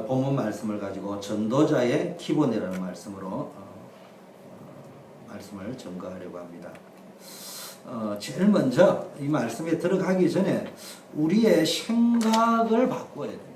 본문 말씀을 가지고 전도자의 기본이라는 말씀으로 말씀을 전거하려고 합니다. 제일 먼저 이 말씀에 들어가기 전에 우리의 생각을 바꿔야 됩니다.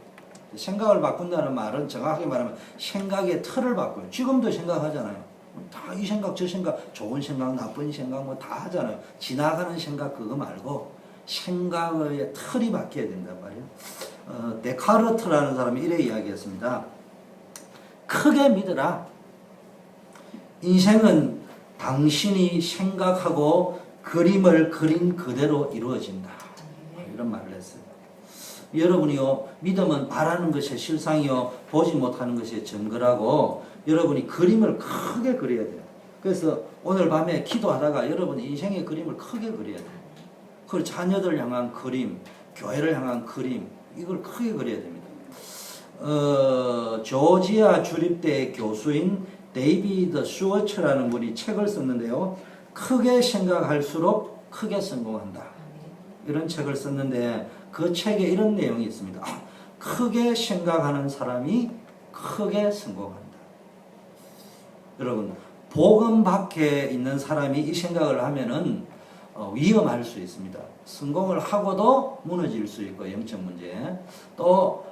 생각을 바꾼다는 말은 정확하게 말하면 생각의 틀을 바꿔요. 지금도 생각하잖아요. 다 이 생각 저 생각, 좋은 생각 나쁜 생각 뭐 다 하잖아요. 지나가는 생각 그거 말고 생각의 틀이 바뀌어야 된단 말이에요. 데카르트라는 사람이 이래 이야기했습니다. 크게 믿어라. 인생은 당신이 생각하고 그림을 그린 그대로 이루어진다. 이런 말을 했어요. 여러분이요, 믿음은 바라는 것의 실상이요, 보지 못하는 것의 증거라고 여러분이 그림을 크게 그려야 돼요. 그래서 오늘 밤에 기도하다가 여러분이 인생의 그림을 크게 그려야 돼요. 그리고 자녀들 향한 그림, 교회를 향한 그림, 이걸 크게 그려야 됩니다. 조지아 주립대 교수인 데이비드 슈워츠라는 분이 책을 썼는데요. 크게 생각할수록 크게 성공한다. 이런 책을 썼는데 그 책에 이런 내용이 있습니다. 크게 생각하는 사람이 크게 성공한다. 여러분, 복음 밖에 있는 사람이 이 생각을 하면은 위험할 수 있습니다. 성공을 하고도 무너질 수 있고, 영적 문제. 또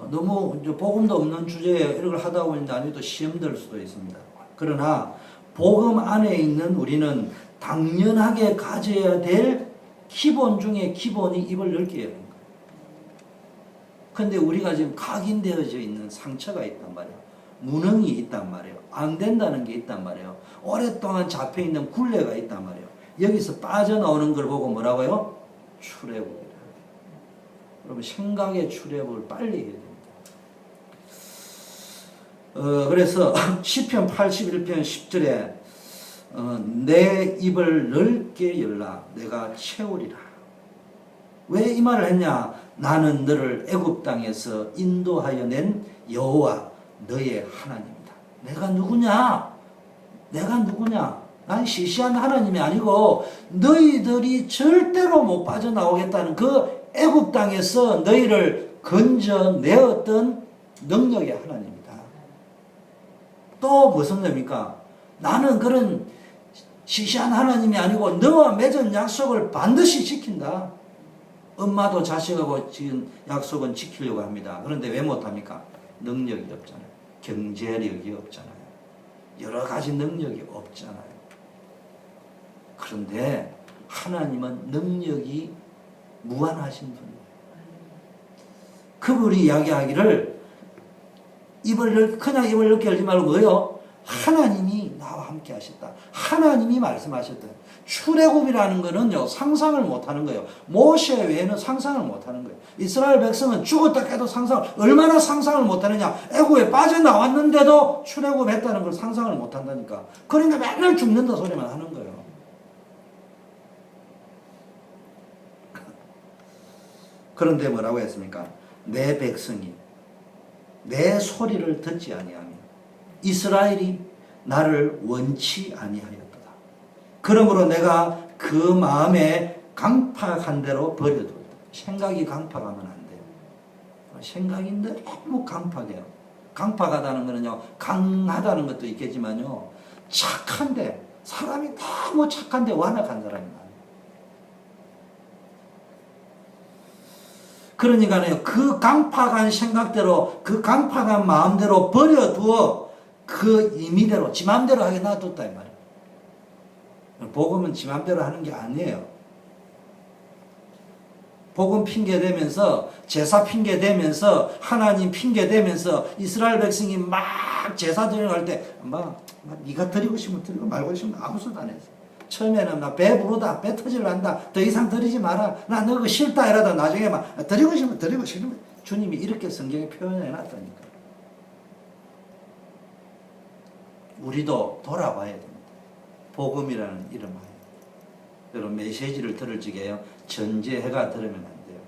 너무 복음도 없는 주제에 이런 걸 하다 보니 나중에 또 시험 들 수도 있습니다. 그러나 복음 안에 있는 우리는 당연하게 가져야 될 기본 중에 기본이 입을 넓게 여는 거예요. 그런데 우리가 지금 각인되어져 있는 상처가 있단 말이에요. 무능이 있단 말이에요. 안 된다는 게 있단 말이에요. 오랫동안 잡혀있는 굴레가 있단 말이에요. 여기서 빠져나오는 걸 보고 뭐라고요? 출애굽이라. 여러분, 생각의 출애굽을 빨리 해야 됩니다. 그래서 시편 81편 10절에 내 입을 넓게 열라 내가 채우리라. 왜 이 말을 했냐? 나는 너를 애굽 땅에서 인도하여 낸 여호와 너의 하나님이다. 내가 누구냐? 내가 누구냐? 난 시시한 하나님이 아니고 너희들이 절대로 못 빠져나오겠다는 그 애굽 땅에서 너희를 건져내었던 능력의 하나님이다. 또 무슨 의미입니까? 나는 그런 시시한 하나님이 아니고 너와 맺은 약속을 반드시 지킨다. 엄마도 자식하고 지은 약속은 지키려고 합니다. 그런데 왜 못합니까? 능력이 없잖아요. 경제력이 없잖아요. 여러 가지 능력이 없잖아요. 그런데 하나님은 능력이 무한하신 분이에요. 그분이 이야기하기를 그냥 입을 넓게 열지 말고 뭐요? 하나님이 나와 함께 하셨다. 하나님이 말씀하셨다. 출애굽이라는 거는요, 상상을 못하는 거예요. 모세 외에는 상상을 못하는 거예요. 이스라엘 백성은 죽었다 깨도 얼마나 상상을 못하느냐. 애굽에 빠져나왔는데도 출애굽했다는 걸 상상을 못한다니까. 그러니까 맨날 죽는다 소리만 하는 거예요. 그런데 뭐라고 했습니까? 내 백성이 내 소리를 듣지 아니하며 이스라엘이 나를 원치 아니하였도다. 그러므로 내가 그 마음에 강팍한 대로 버려두었다. 생각이 강팍하면 안 돼요. 생각이 너무 강팍해요. 강팍하다는 거는요, 강하다는 것도 있겠지만요, 착한데, 사람이 너무 착한데 완악한 사람이 많아요. 그러니까요, 그 강팍한 생각대로, 그 강팍한 마음대로 버려두어 그 임의대로, 지 마음대로 하게 놔뒀다, 이 말이에요. 복음은 지 마음대로 하는 게 아니에요. 복음 핑계 대면서, 제사 핑계 대면서, 하나님 핑계 대면서, 이스라엘 백성이 막 제사 드리러 갈 때, 네가 드리고 싶으면 드리고 말고 싶으면 아무 소리도 안 했어. 처음에는 나 배부르다, 배 터질란다, 더 이상 드리지 마라, 나 너 그거 싫다 이러다 나중에 막 드리고 싶으면 드리고 싫으면, 주님이 이렇게 성경에 표현해 놨다니까. 우리도 돌아봐야 됩니다. 복음이라는 이름 하에. 여러분, 메시지를 들을 적에요, 전제해가 들으면 안 돼요.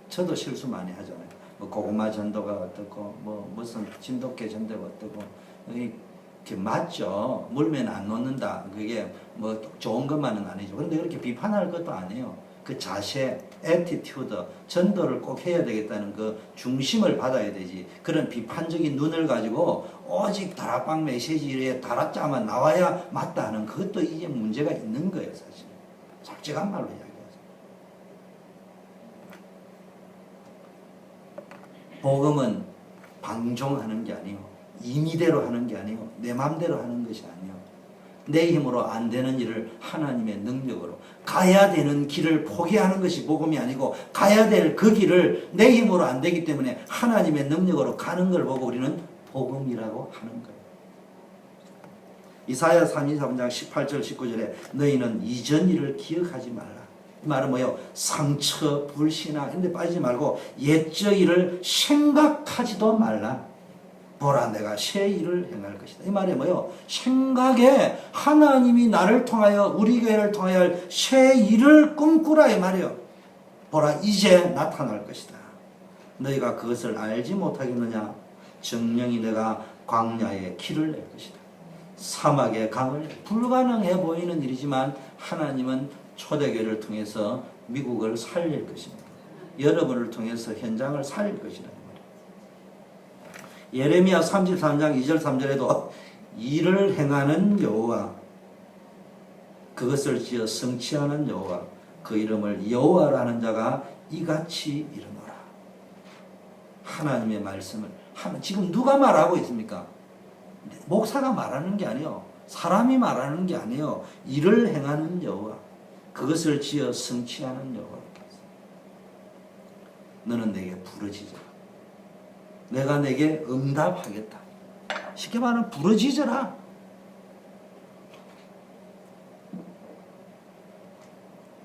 저도 실수 많이 하잖아요. 뭐 고구마 전도가 어떻고, 뭐 무슨 진돗개 전도가 어떻고, 이게 맞죠. 물면 안 놓는다. 그게 뭐 좋은 것만은 아니죠. 그런데 그렇게 비판할 것도 아니에요. 그 자세, 애티튜드, 전도를 꼭 해야 되겠다는 그 중심을 받아야 되지. 그런 비판적인 눈을 가지고 오직 다락방 메시지에 다락자만 나와야 맞다 하는 그것도 이제 문제가 있는 거예요, 사실. 솔직한 말로 이야기하죠. 복음은 방종하는 게 아니요, 임의대로 하는 게 아니요, 내 마음대로 하는 것이 아니요, 내 힘으로 안 되는 일을 하나님의 능력으로, 가야 되는 길을 포기하는 것이 복음이 아니고 가야 될 그 길을 내 힘으로 안 되기 때문에 하나님의 능력으로 가는 걸 보고 우리는 복음이라고 하는 거예요. 이사야 33장 18절 19절에 너희는 이전 일을 기억하지 말라. 이 말은 뭐예요? 상처, 불신앙 이런 데 빠지지 말고 옛적 일을 생각하지도 말라. 보라, 내가 새 일을 행할 것이다. 이 말이 뭐예요? 생각에 하나님이 나를 통하여 우리 교회를 통하여 할 새 일을 꿈꾸라 이 말이에요. 보라, 이제 나타날 것이다. 너희가 그것을 알지 못하겠느냐? 정령이 내가 광야에 길을 낼 것이다. 사막에 강을, 불가능해 보이는 일이지만 하나님은 초대교회를 통해서 미국을 살릴 것입니다. 여러분을 통해서 현장을 살릴 것이다. 예레미야 33장 2절 3절에도 일을 행하는 여호와, 그것을 지어 성취하는 여호와, 그 이름을 여호와라는 자가 이같이 이르노라. 하나님의 말씀을 지금 누가 말하고 있습니까? 목사가 말하는 게 아니요, 사람이 말하는 게 아니요, 일을 행하는 여호와, 그것을 지어 성취하는 여호와. 너는 내게 부르짖어, 내가 내게 응답하겠다. 쉽게 말하면 부르짖어라.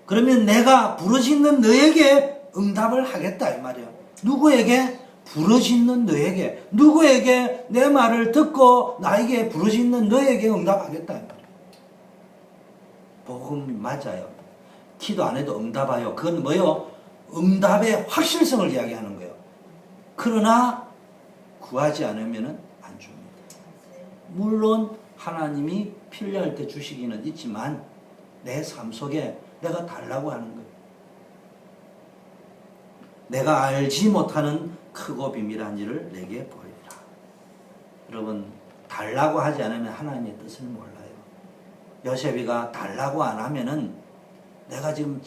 그러면 내가 부르짖는 너에게 응답을 하겠다 이 말이야. 누구에게? 부르짖는 너에게. 누구에게? 내 말을 듣고 나에게 부르짖는 너에게 응답하겠다 이 말이야. 복음 맞아요. 기도 안 해도 응답하여. 그건 뭐요? 응답의 확실성을 이야기하는 거예요. 그러나 구하지 않으면 안 줍니다. 물론 하나님이 필요할 때 주시기는 있지만 내 삶 속에 내가 달라고 하는 거예요. 내가 알지 못하는 크고 비밀한 일을 내게 보이라. 여러분, 달라고 하지 않으면 하나님의 뜻을 몰라요. 요셉이가 달라고 안 하면은 내가 지금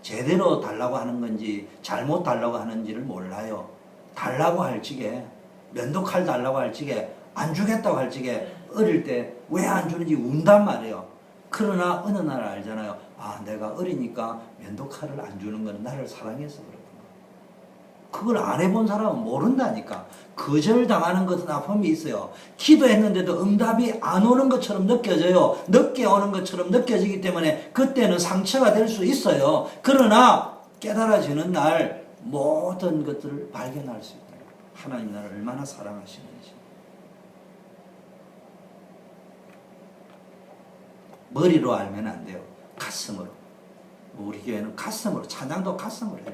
제대로 달라고 하는 건지 잘못 달라고 하는지를 몰라요. 달라고 할 적에, 면도칼 달라고 할 적에, 안 주겠다고 할 적에 어릴 때 왜 안 주는지 운단 말이에요. 그러나 어느 날 알잖아요. 아, 내가 어리니까 면도칼을 안 주는 건 나를 사랑해서 그렇구나. 그걸 안 해본 사람은 모른다니까. 거절당하는 것은 아픔이 있어요. 기도했는데도 응답이 안 오는 것처럼 느껴져요. 늦게 오는 것처럼 느껴지기 때문에 그때는 상처가 될 수 있어요. 그러나 깨달아지는 날 모든 것들을 발견할 수 있다. 하나님 나를 얼마나 사랑하시는지. 머리로 알면 안 돼요. 가슴으로. 우리 교회는 가슴으로, 찬양도 가슴으로 해요.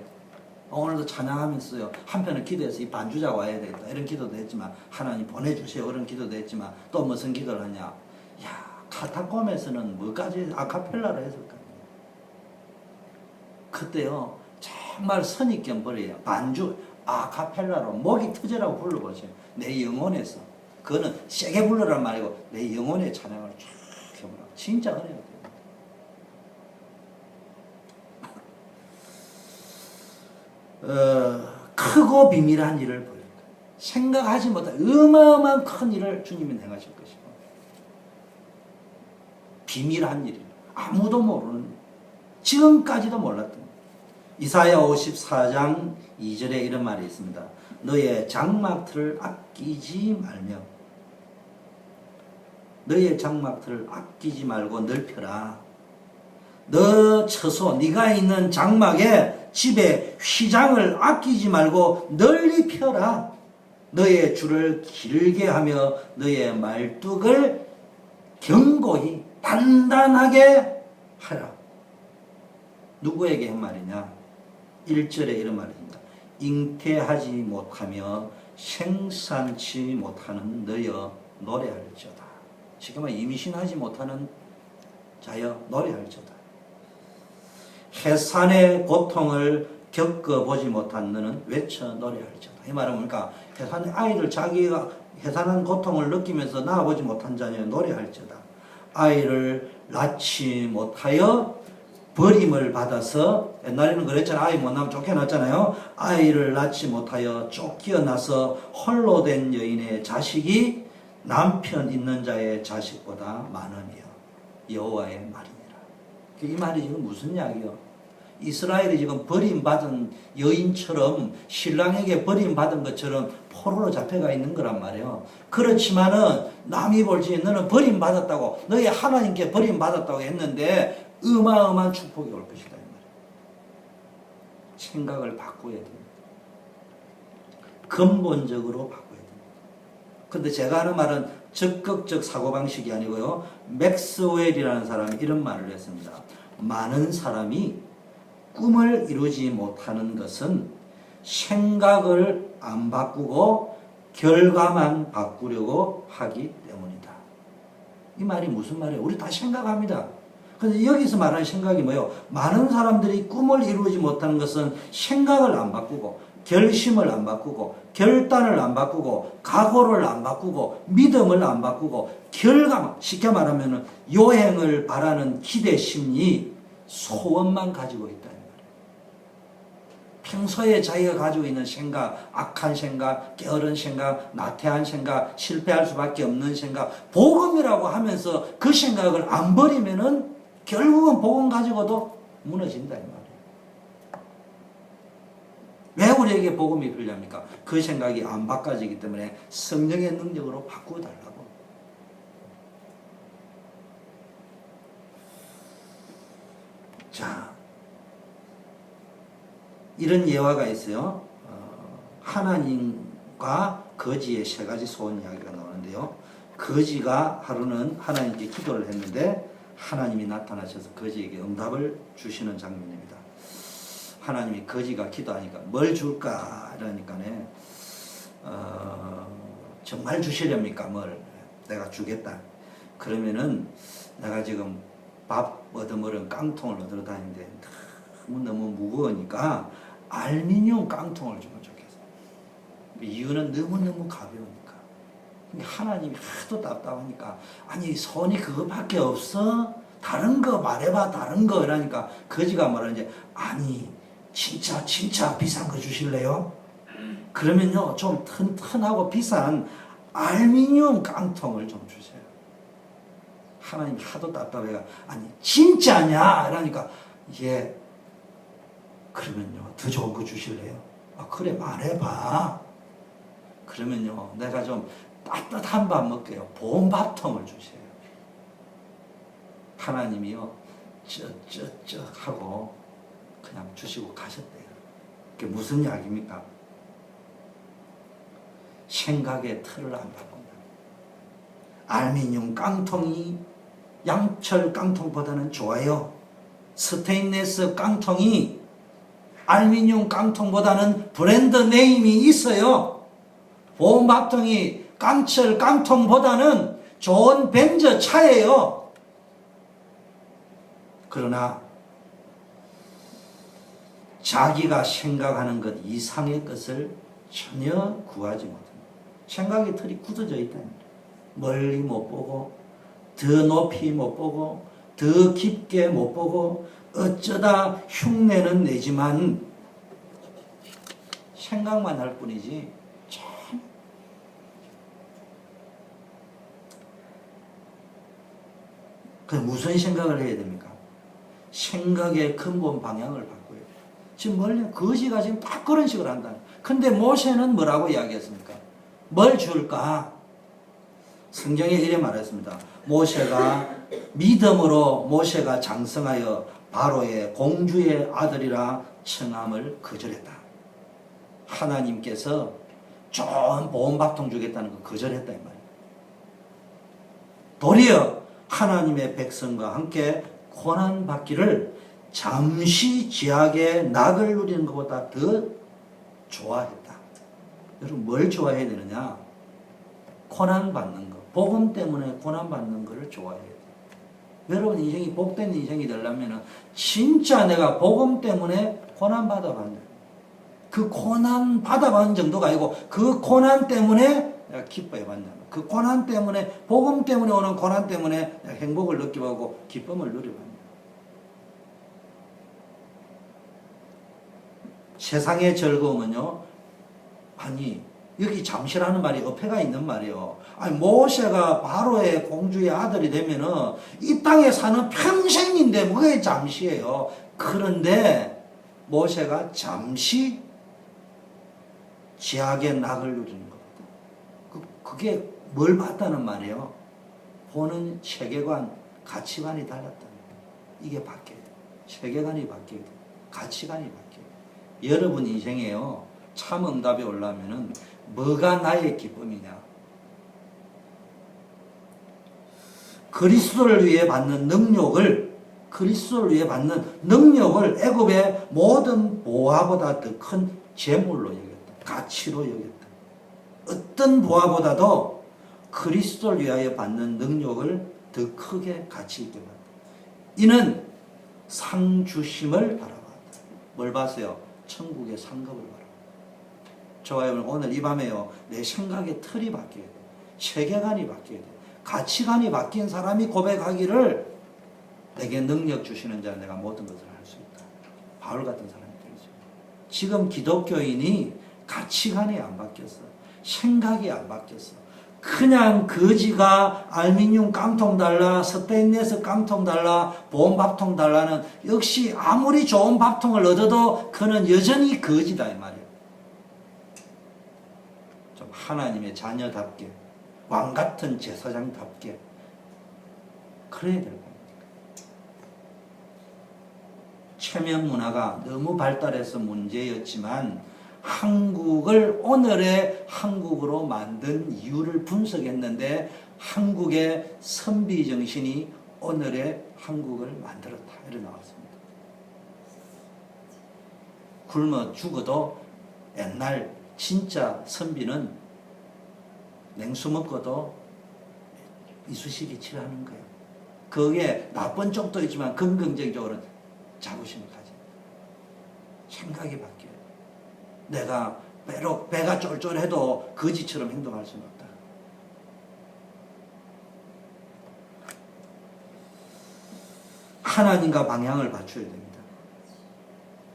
오늘도 찬양하면서요, 한편은 기도해서 이 반주자가 와야 되겠다 이런 기도도 했지만, 하나님 보내주세요 그런 기도도 했지만, 또 무슨 기도를 하냐. 야, 카타콤에서는 뭐까지 아카펠라로 했을까. 그때요 정말 선입견 버려요. 반주 아카펠라로 목이 터지라고 불러보세요. 내 영혼에서. 그거는 세게 불러란 말이고 내 영혼의 찬양을 쫙 해보라. 진짜 은혜가 돼요. 크고 비밀한 일을 보여요. 생각하지 못한 어마어마한 큰 일을 주님이 행하실 것이고, 비밀한 일이에요. 아무도 모르는, 지금까지도 몰랐던. 이사야 54장 2절에 이런 말이 있습니다. 너의 장막틀을 아끼지 말며, 너의 장막틀을 아끼지 말고 넓혀라. 너 처소, 네가 있는 장막에, 집에 휘장을 아끼지 말고 널리 펴라. 너의 줄을 길게 하며 너의 말뚝을 견고히 단단하게 하라. 누구에게 한 말이냐? 1절에 이런 말입니다. 잉태하지 못하며 생산치 못하는 너여 노래할지어다. 지금 임신하지 못하는 자여 노래할지어다. 해산의 고통을 겪어보지 못한 너는 외쳐 노래할지어다. 이 말은 뭡니까? 해산의 아이들 자기가 해산한 고통을 느끼면서 낳아보지 못한 자녀는 노래할지어다. 아이를 낳지 못하여 버림을 받아서, 옛날에는 그랬잖아요. 아이 못 낳으면 쫓겨났잖아요. 아이를 낳지 못하여 쫓겨나서 홀로 된 여인의 자식이 남편 있는 자의 자식보다 많으며 여호와의 말이니라. 이 말이 지금 무슨 이야기요? 이스라엘이 지금 버림받은 여인처럼, 신랑에게 버림받은 것처럼 포로로 잡혀가 있는 거란 말이에요. 그렇지만은 남이 볼지 너는 버림받았다고, 너희 하나님께 버림받았다고 했는데 어마어마한 축복이 올 것이다, 이 말이에요. 생각을 바꿔야 됩니다. 근본적으로 바꿔야 됩니다. 근데 제가 하는 말은 적극적 사고방식이 아니고요, 맥스웰이라는 사람이 이런 말을 했습니다. 많은 사람이 꿈을 이루지 못하는 것은 생각을 안 바꾸고 결과만 바꾸려고 하기 때문이다. 이 말이 무슨 말이에요? 우리 다 생각합니다. 근데 여기서 말하는 생각이 뭐예요? 많은 사람들이 꿈을 이루지 못하는 것은 생각을 안 바꾸고, 결심을 안 바꾸고, 결단을 안 바꾸고, 각오를 안 바꾸고, 믿음을 안 바꾸고, 결과만, 쉽게 말하면 요행을 바라는 기대 심리, 소원만 가지고 있다. 평소에 자기가 가지고 있는 생각, 악한 생각, 게으른 생각, 나태한 생각, 실패할 수밖에 없는 생각, 복음이라고 하면서 그 생각을 안 버리면은 결국은 복음 가지고도 무너진다, 이 말이에요. 왜 우리에게 복음이 필요합니까? 그 생각이 안 바꿔지기 때문에 성령의 능력으로 바꾸어달라고. 자, 이런 예화가 있어요. 하나님과 거지의 세 가지 소원 이야기가 나오는데요. 거지가 하루는 하나님께 기도를 했는데 하나님이 나타나셔서 거지에게 응답을 주시는 장면입니다. 하나님이 거지가 기도하니까 뭘 줄까? 이러니까네, 정말 주시렵니까? 뭘? 내가 주겠다. 그러면은 내가 지금 밥 얻어먹은 깡통을 얻으러 다니는데 너무 무거우니까 알루미늄 깡통을 주면 좋겠어. 이유는 너무너무 가벼우니까. 하나님이 하도 답답하니까, 아니 손이 그거밖에 없어? 다른 거 말해봐, 다른 거. 이러니까 거지가 말하는데, 아니 진짜 비싼 거 주실래요? 그러면요 좀 튼튼하고 비싼 알루미늄 깡통을 좀 주세요. 하나님이 하도 답답해가, 아니 진짜냐? 이러니까, 예. 그러면요 더 좋은 거 주실래요? 아 그래 말해봐. 그러면요 내가 좀 따뜻한 밥 먹게요. 보온밥통을 주세요. 하나님이요 하고 그냥 주시고 가셨대요. 그게 무슨 이야기입니까? 생각의 틀을 안 바꾼다. 알루미늄 깡통이 양철 깡통보다는 좋아요. 스테인리스 깡통이 알루미늄 깡통보다는 브랜드 네임이 있어요. 보온밥통이 깡철 깡통보다는 좋은 벤저 차예요. 그러나 자기가 생각하는 것 이상의 것을 전혀 구하지 못합니다. 생각의 틀이 굳어져 있다는 거예요. 멀리 못 보고, 더 높이 못 보고, 더 깊게 못 보고, 어쩌다 흉내는 내지만 생각만 할 뿐이지. 참 그 무슨 생각을 해야 됩니까? 생각의 근본 방향을 바꿔요. 지금 원래 거지가 지금 딱 그런 식으로 한다. 근데 모세는 뭐라고 이야기했습니까? 뭘 줄까? 성경에 이래 말했습니다. 믿음으로 모세가 장성하여 바로의 공주의 아들이라 청함을 거절했다. 하나님께서 좋은 보온밥통 주겠다는 거 거절했다 이 말이에요. 도리어 하나님의 백성과 함께 고난받기를 잠시 지하게 낙을 누리는 것보다 더 좋아했다. 여러분 뭘 좋아해야 되느냐? 고난받는 거. 복음 때문에 고난받는 것을 좋아해야 돼. 여러분 인생이 복된 인생이 되려면 진짜 내가 복음 때문에 고난 받아봤냐. 그 고난 받아본 정도가 아니고 그 고난 때문에 내가 기뻐해봤냐. 그 고난 때문에 복음 때문에 오는 고난 때문에 내가 행복을 느껴보고 기쁨을 누려봤냐. 세상의 즐거움은요, 아니 여기 잠시라는 말이 어폐가 있는 말이에요. 아니 모세가 바로의 공주의 아들이 되면은 이 땅에 사는 평생인데 뭐가 잠시예요. 그런데 모세가 잠시 지하의 낙을 누리는 겁니다. 그게 뭘 봤다는 말이에요? 보는 세계관, 가치관이 달랐다는 거예요. 이게 바뀌어야 돼요. 세계관이 바뀌어야 돼요. 가치관이 바뀌어야 돼요. 여러분 인생에요, 참 응답이 오려면은 뭐가 나의 기쁨이냐? 그리스도를 위해 받는 능력을, 그리스도를 위해 받는 능력을 애굽의 모든 보화보다 더 큰 재물로 여겼다. 가치로 여겼다. 어떤 보화보다도 그리스도를 위하여 받는 능력을 더 크게 가치 있게 봤다. 이는 상 주심을 바라봤다. 뭘 봤어요? 천국의 상급을 바라봤다. 좋아요. 오늘 이 밤에요, 내 생각의 틀이 바뀌어야 돼. 세계관이 바뀌어야 돼. 가치관이 바뀐 사람이 고백하기를 내게 능력 주시는 자는 내가 모든 것을 할 수 있다. 바울 같은 사람이 되죠. 지금 기독교인이 가치관이 안 바뀌었어. 생각이 안 바뀌었어. 그냥 거지가 알루미늄 깡통 달라, 스테인리스 깡통 달라, 보온 밥통 달라는, 역시 아무리 좋은 밥통을 얻어도 그는 여전히 거지다 이 말이에요. 좀 하나님의 자녀답게, 왕같은 제사장답게 그래야 될 겁니다. 체면 문화가 너무 발달해서 문제였지만 한국을 오늘의 한국으로 만든 이유를 분석했는데 한국의 선비 정신이 오늘의 한국을 만들었다. 이렇게 나왔습니다. 굶어 죽어도 옛날 진짜 선비는 냉수 먹고도 이쑤시개 칠하는 거예요. 그게 나쁜 쪽도 있지만 긍정적으로는 자부심을 가집니다. 생각이 바뀌어요. 내가 배가 쫄쫄해도 거지처럼 행동할 수는 없다. 하나님과 방향을 맞춰야 됩니다.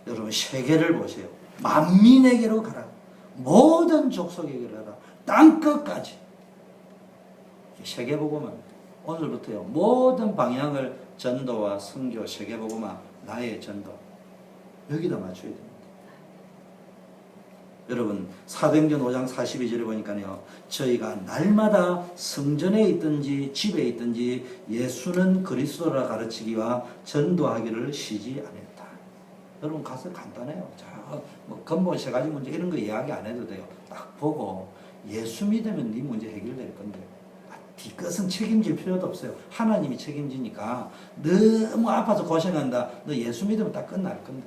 여러분 세계를 보세요. 만민에게로 가라. 모든 족속에게로 가라. 땅끝까지. 세계보고만. 오늘부터요, 모든 방향을 전도와 선교, 세계보고만, 나의 전도, 여기다 맞춰야 됩니다. 여러분 사도행전 5장 42절에 보니까요, 저희가 날마다 성전에 있든지 집에 있든지 예수는 그리스도라 가르치기와 전도하기를 쉬지 않았다. 여러분 가서 간단해요. 자, 뭐 근본 세 가지 문제 이런 거 이야기 안 해도 돼요. 딱 보고 예수 믿으면 네 문제 해결될 건데 뒤끝은 책임질 필요도 없어요. 하나님이 책임지니까. 너무 아파서 고생한다, 너 예수 믿으면 딱 끝날 건데.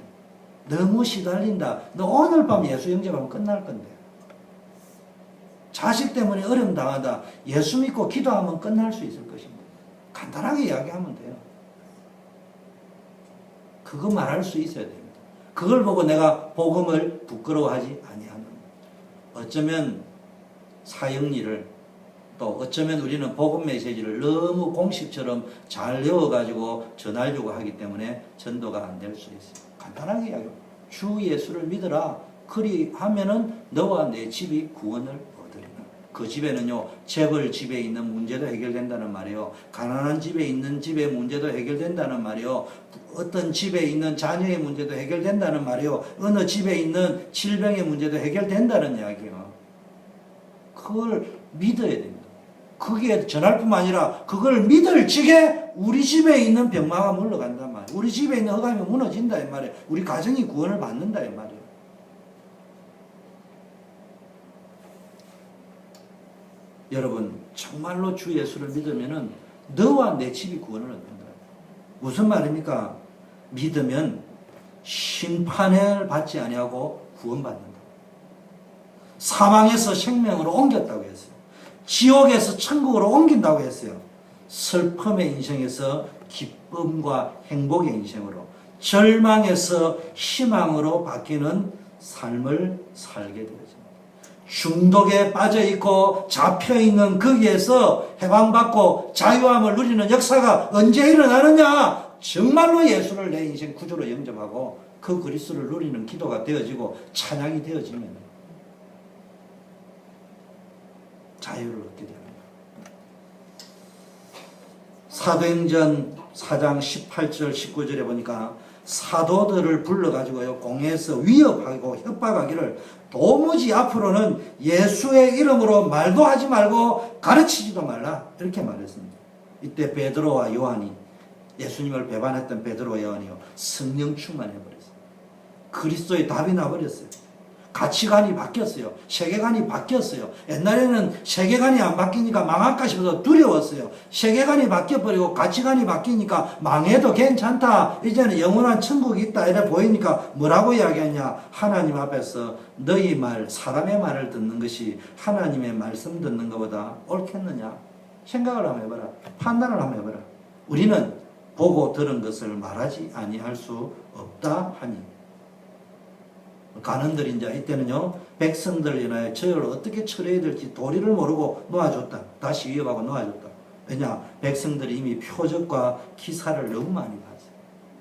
너무 시달린다, 너 오늘 밤 예수 영접하면 끝날 건데. 자식 때문에 어려움 당하다, 예수 믿고 기도하면 끝날 수 있을 것입니다. 간단하게 이야기하면 돼요. 그거 말할 수 있어야 됩니다. 그걸 보고 내가 복음을 부끄러워하지 아니하는, 어쩌면 사형리를, 또 어쩌면 우리는 복음 메시지를 너무 공식처럼 잘 외워가지고 전하려고 하기 때문에 전도가 안 될 수 있어요. 간단하게 이야기해요. 주 예수를 믿어라. 그리 하면은 너와 내 집이 구원을 얻으리라. 그 집에는요, 재벌 집에 있는 문제도 해결된다는 말이에요. 가난한 집에 있는 집의 문제도 해결된다는 말이에요. 어떤 집에 있는 자녀의 문제도 해결된다는 말이에요. 어느 집에 있는 질병의 문제도 해결된다는 이야기예요. 그걸 믿어야 됩니다. 그게 전할 뿐만 아니라 그걸 믿을 적에 우리 집에 있는 병마가 물러간단 말이에요. 우리 집에 있는 흑암이 무너진다 이 말이에요. 우리 가정이 구원을 받는다 이 말이에요. 여러분 정말로 주 예수를 믿으면은 너와 내 집이 구원을 얻는다. 무슨 말입니까? 믿으면 심판을 받지 아니하고 구원받는다. 사망에서 생명으로 옮겼다고 했어요. 지옥에서 천국으로 옮긴다고 했어요. 슬픔의 인생에서 기쁨과 행복의 인생으로, 절망에서 희망으로 바뀌는 삶을 살게 되어집니다. 중독에 빠져있고 잡혀있는 거기에서 해방받고 자유함을 누리는 역사가 언제 일어나느냐? 정말로 예수를 내 인생 구주로 영접하고 그 그리스도를 누리는 기도가 되어지고 찬양이 되어지면 자유를 얻게 됩니다. 사도행전 4장 18절 19절에 보니까 사도들을 불러가지고요, 공회에서 위협하고 협박하기를 도무지 앞으로는 예수의 이름으로 말도 하지 말고 가르치지도 말라, 이렇게 말했습니다. 이때 베드로와 요한이, 예수님을 배반했던 베드로와 요한이요, 성령 충만해버렸어요. 그리스도의 답이 나버렸어요. 가치관이 바뀌었어요. 세계관이 바뀌었어요. 옛날에는 세계관이 안 바뀌니까 망할까 싶어서 두려웠어요. 세계관이 바뀌어버리고 가치관이 바뀌니까 망해도 괜찮다, 이제는 영원한 천국이 있다, 이래 보이니까 뭐라고 이야기하냐? 하나님 앞에서 너희 말, 사람의 말을 듣는 것이 하나님의 말씀 듣는 것보다 옳겠느냐? 생각을 한번 해봐라. 판단을 한번 해봐라. 우리는 보고 들은 것을 말하지 아니할 수 없다 하니, 간원들이 이제 이때는요, 백성들 인하여 저를 어떻게 처리해야 될지 도리를 모르고 놓아줬다. 다시 위협하고 놓아줬다. 왜냐? 백성들이 이미 표적과 기사를 너무 많이 봤어요.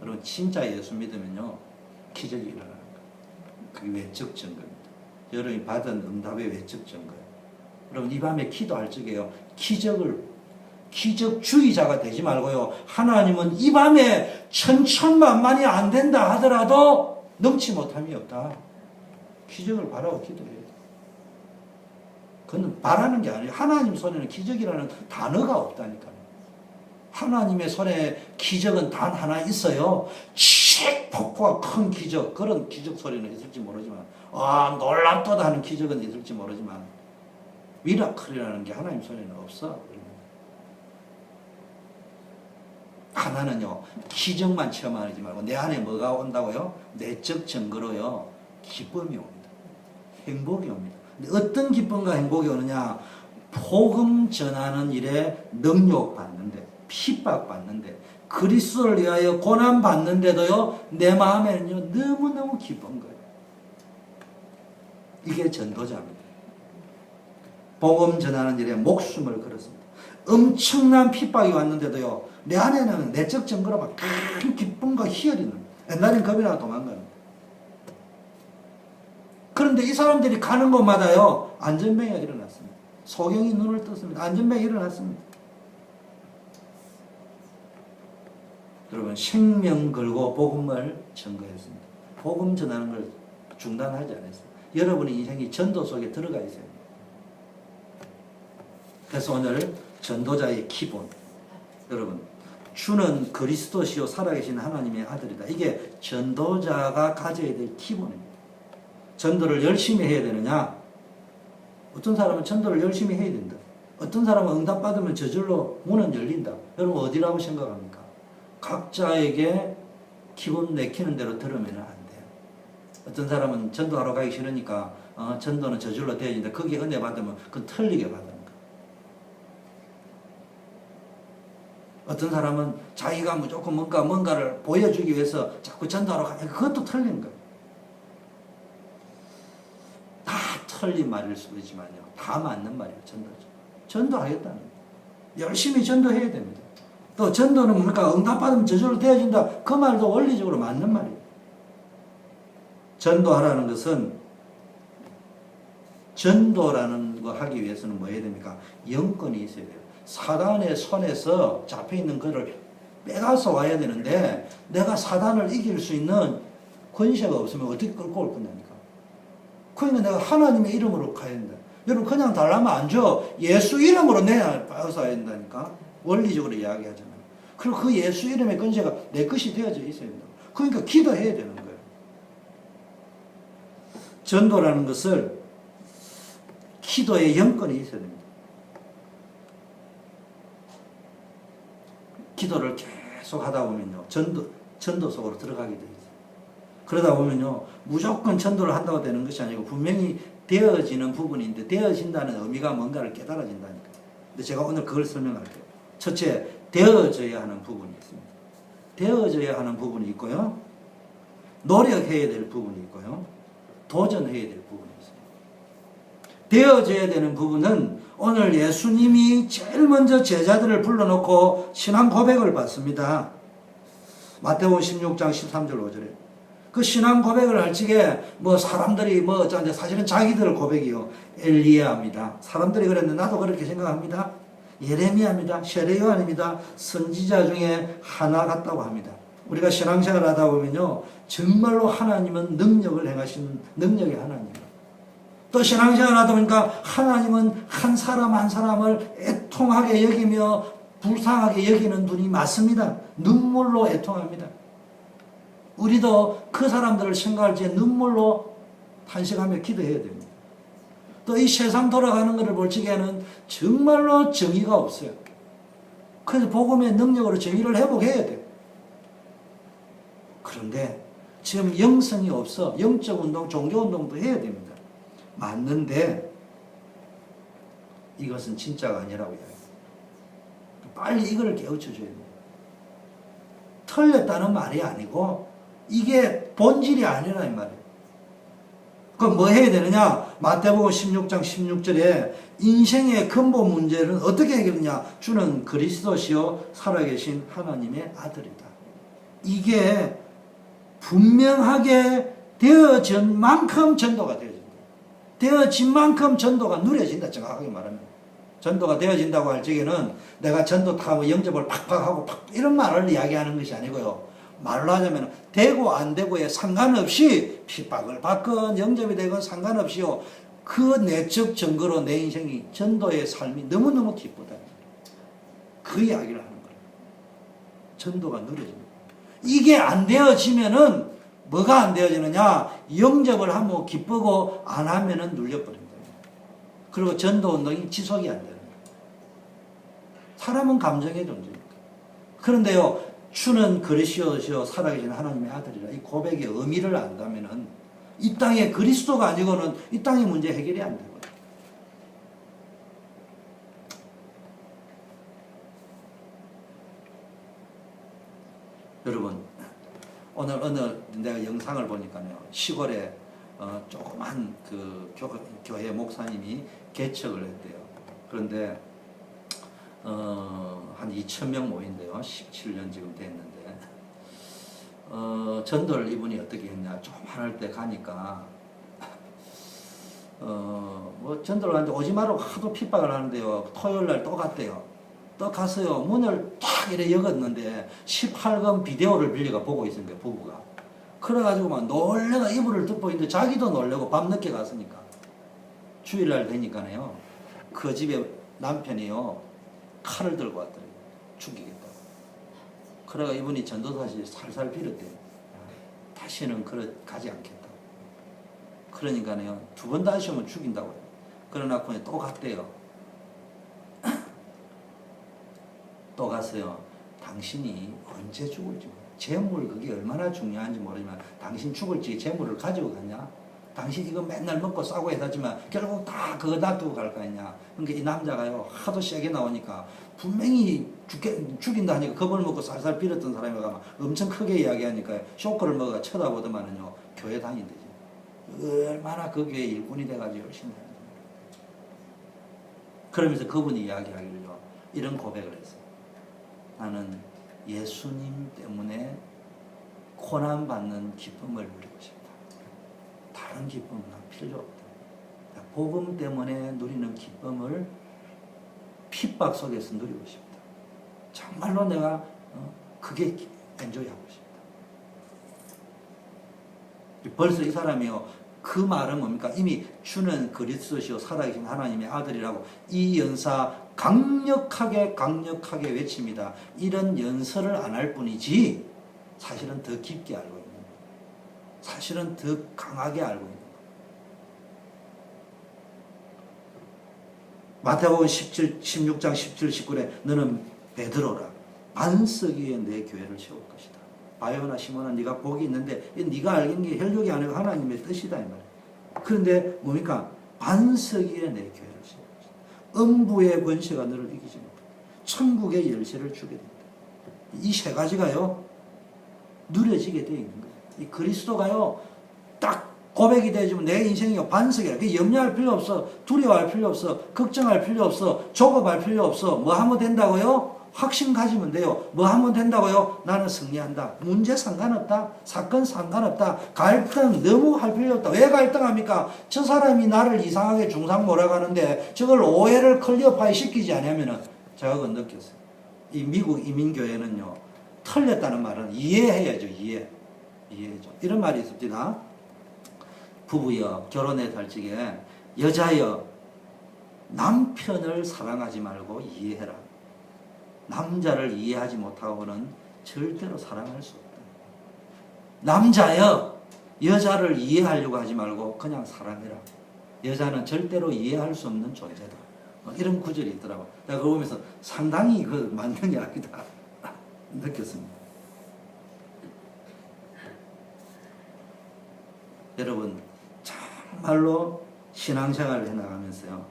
여러분, 진짜 예수 믿으면요, 기적이 일어나는 거예요. 그게 외적 증거입니다. 여러분이 받은 응답의 외적 증거예요. 여러분, 이 밤에 기도할 적에요, 기적주의자가 되지 말고요, 하나님은 이 밤에 천천만만이 안 된다 하더라도 넘치 못함이 없다, 기적을 바라고 기도해야 돼. 그건 바라는 게 아니에요. 하나님 손에는 기적이라는 단어가 없다니까요. 하나님의 손에 기적은 단 하나 있어요. 폭포가 큰 기적, 그런 기적 소리는 있을지 모르지만, 놀랍도다 하는 기적은 있을지 모르지만, 미라클이라는 게 하나님 손에는 없어. 하나는요, 기적만 체험하지 말고 내 안에 뭐가 온다고요? 내적 증거로요, 기쁨이 옵니다. 행복이 옵니다. 근데 어떤 기쁨과 행복이 오느냐? 복음 전하는 일에 능욕받는데, 핍박받는데, 그리스도를 위하여 고난받는데도요, 내 마음에는요, 너무너무 기쁜 거예요. 이게 전도자입니다. 복음 전하는 일에 목숨을 걸었습니다. 엄청난 핍박이 왔는데도요, 내 안에는 내적 증거로 막 큰 기쁨과 희열이 납니다. 옛날엔 겁이 나서 도망가는. 그런데 이 사람들이 가는 곳마다요, 안전병이 일어났습니다. 소경이 눈을 떴습니다. 안전병이 일어났습니다. 여러분, 생명 걸고 복음을 전거했습니다. 복음 전하는 걸 중단하지 않았어요. 여러분의 인생이 전도 속에 들어가 있어요. 그래서 오늘 전도자의 기본, 여러분, 주는 그리스도시요 살아계신 하나님의 아들이다. 이게 전도자가 가져야 될 기본입니다. 전도를 열심히 해야 되느냐? 어떤 사람은 전도를 열심히 해야 된다. 어떤 사람은 응답받으면 저절로 문은 열린다. 여러분, 어디라고 생각합니까? 각자에게 기분 내키는 대로 들으면 안 돼요. 어떤 사람은 전도하러 가기 싫으니까 전도는 저절로 되어진다. 거기에 은혜 받으면 그건 틀리게 받는 거예요. 어떤 사람은 자기가 무조건 뭔가를 보여주기 위해서 자꾸 전도하러 가면 그것도 틀린 거예요. 다 틀린 말일 수도 있지만요, 다 맞는 말이에요. 전도죠. 전도하겠다는 거예요. 열심히 전도해야 됩니다. 또 전도는 뭡니까? 응답받으면 저절로 되어진다. 그 말도 원리적으로 맞는 말이에요. 전도하라는 것은, 전도라는 거 하기 위해서는 뭐 해야 됩니까? 영권이 있어야 돼요. 사단의 손에서 잡혀있는 것을 빼가서 와야 되는데, 내가 사단을 이길 수 있는 권세가 없으면 어떻게 끌고 올 거냐니까. 그러니까 내가 하나님의 이름으로 가야 된다. 여러분, 그냥 달라면 안 줘. 예수 이름으로 내야 빠져서 와야 된다니까. 원리적으로 이야기하잖아요. 그리고 그 예수 이름의 권세가 내 것이 되어져 있어야 된다. 그러니까 기도해야 되는 거예요. 전도라는 것을 기도의 영권이 있어야 됩니다. 기도를 계속 하다 보면요, 전도 속으로 들어가게 되어 있어요. 그러다 보면요, 무조건 전도를 한다고 되는 것이 아니고 분명히 되어지는 부분인데, 되어진다는 의미가 뭔가를 깨달아진다니까. 근데 제가 오늘 그걸 설명할게요. 첫째, 되어져야 하는 부분이 있습니다. 되어져야 하는 부분이 있고요. 노력해야 될 부분이 있고요. 도전해야 될 부분이 있습니다. 되어져야 되는 부분은 오늘 예수님이 제일 먼저 제자들을 불러놓고 신앙 고백을 받습니다. 마태복음 16장 13절 5절에 그 신앙 고백을 할 적에 사람들이 사실은 자기들 고백이요. 엘리야입니다. 사람들이 그랬는데 나도 그렇게 생각합니다. 예레미야입니다. 세례요한입니다. 선지자 중에 하나 같다고 합니다. 우리가 신앙생활 하다 보면요. 정말로 하나님은 능력을 행하시는 능력의 하나님입니다. 또 신앙생활 하다 보니까 하나님은 한 사람 한 사람을 애통하게 여기며 불쌍하게 여기는 분이 맞습니다. 눈물로 애통합니다. 우리도 그 사람들을 생각할 때 눈물로 탄식하며 기도해야 됩니다. 또 이 세상 돌아가는 것을 볼 적에는 정말로 정의가 없어요. 그래서 복음의 능력으로 정의를 회복해야 돼요. 그런데 지금 영성이 없어 영적 운동, 종교 운동도 해야 됩니다. 맞는데 이것은 진짜가 아니라고 해요. 빨리 이걸 깨우쳐줘야 됩니다. 틀렸다는 말이 아니고 이게 본질이 아니라 이 말이에요. 그럼 뭐 해야 되느냐? 마태복음 16장 16절에 인생의 근본 문제는 어떻게 해결하냐? 주는 그리스도시요 살아계신 하나님의 아들이다. 이게 분명하게 되어진 만큼 전도가 되어진다. 되어진 만큼 전도가 누려진다. 정확하게 말하면. 전도가 되어진다고 할 적에는 내가 전도 타고 영접을 팍팍 하고 이런 말을 이야기하는 것이 아니고요. 말로 하자면 되고 안 되고에 상관없이 핍박을 받건 영접이 되건 상관없이요. 그 내적 증거로 내 인생이 전도의 삶이 너무너무 기쁘다. 그 이야기를 하는 거예요. 전도가 누려집니다. 이게 안 되어지면은 뭐가 안 되어지느냐? 영접을 하면 기쁘고 안 하면은 눌려버립니다. 그리고 전도 운동이 지속이 안 되는 거예요. 사람은 감정의 존재입니다. 그런데요, 주는 그리스도시요 살아계신 하나님의 아들이라 이 고백의 의미를 안다면은 이 땅의 그리스도가 아니고는 이 땅의 문제 해결이 안 되거든요. 여러분, 오늘 내가 영상을 보니까요, 시골에 조그만 그 교회 목사님이 개척을 했대요. 그런데 한 2,000명 모인대요. 17년 지금 됐는데 전도를 이분이 어떻게 했냐? 조그만할 때 가니까 전도를 가는데 오지 말라고 하도 핍박을 하는데요. 토요일날 또 갔대요. 또 가서요. 문을 딱 이래 열었는데 18금 비디오를 빌려가 보고 있는 거예요. 부부가. 그래가지고 막 놀래가 이불을 덮고 있는데 자기도 놀래고 밤늦게 갔으니까 주일날 되니까요. 그 집에 남편이요. 칼을 들고 왔더래요. 죽이겠다고. 그래가 이분이 전도사실 살살 빌었대요. 다시는 가지 않겠다고. 그러니까요. 2번 다시 오면 죽인다고. 그래놓고 또 갔대요. 또 갔어요. 당신이 언제 죽을지 몰라. 재물 그게 얼마나 중요한지 모르지만 당신 죽을지 재물을 가지고 갔냐? 당신 이거 맨날 먹고 싸고 해서지만 결국 다 그거 놔두고 갈 거 아니냐? 그러니까 이 남자가요 하도 세게 나오니까 분명히 죽인다 하니까 겁을 먹고 살살 빌었던 사람이 막 엄청 크게 이야기하니까 쇼크를 먹어 쳐다보더만은요 교회 다닌대지. 얼마나 그 교회 일꾼이 돼가지고 열심히 하는지. 그러면서 그분이 이야기하기를요 이런 고백을 했어요. 나는 예수님 때문에 고난받는 기쁨을 누리고 싶다. 다른 기쁨은 필요 없다. 복음 때문에 누리는 기쁨을 핍박 속에서 누리고 싶다. 정말로 내가 그게 엔조이하고 싶다. 벌써 이 사람이요. 그 말은 뭡니까? 이미 주는 그리스도시요 살아계신 하나님의 아들이라고 이 연사 강력하게 외칩니다. 이런 연설을 안 할 뿐이지 사실은 더 깊게 알고 있는 거예요. 사실은 더 강하게 알고 있는 거예요. 마태복음 16장 17, 19에 너는 베드로라. 반석 위에 내 교회를 세울 것이다. 바요나 시몬아 네가 복이 있는데 네가 알겠는 게 혈육이 아니고 하나님의 뜻이다 이 말이에요. 그런데 뭡니까? 반석 위에 내 교회를 세울 것이다. 음부의 권세가 너를 이기지 못한다. 천국의 열쇠를 주게 됩니다. 이 세 가지가요, 누려지게 되어 있는 거예요. 이 그리스도가요, 딱 고백이 되어지면 내 인생이 반석이라. 염려할 필요 없어. 두려워할 필요 없어. 걱정할 필요 없어. 조급할 필요 없어. 뭐 하면 된다고요? 확신 가지면 돼요. 뭐 하면 된다고요? 나는 승리한다. 문제 상관없다. 사건 상관없다. 갈등 너무 할 필요 없다. 왜 갈등합니까? 저 사람이 나를 이상하게 중상 몰아가는데 저걸 오해를 클리어파이 시키지 않으면은 제가 그건 느꼈어요. 이 미국 이민교회는요, 틀렸다는 말은 이해해야죠. 이해해죠. 이런 말이 있습니다. 부부여, 결혼의 달직에 여자여, 남편을 사랑하지 말고 이해해라. 남자를 이해하지 못하고는 절대로 사랑할 수 없다. 남자여, 여자를 이해하려고 하지 말고 그냥 사랑해라. 여자는 절대로 이해할 수 없는 존재다. 이런 구절이 있더라고. 내가 그거 보면서 상당히 그 맞는 이야기다 느꼈습니다. 여러분, 정말로 신앙생활을 해나가면서요,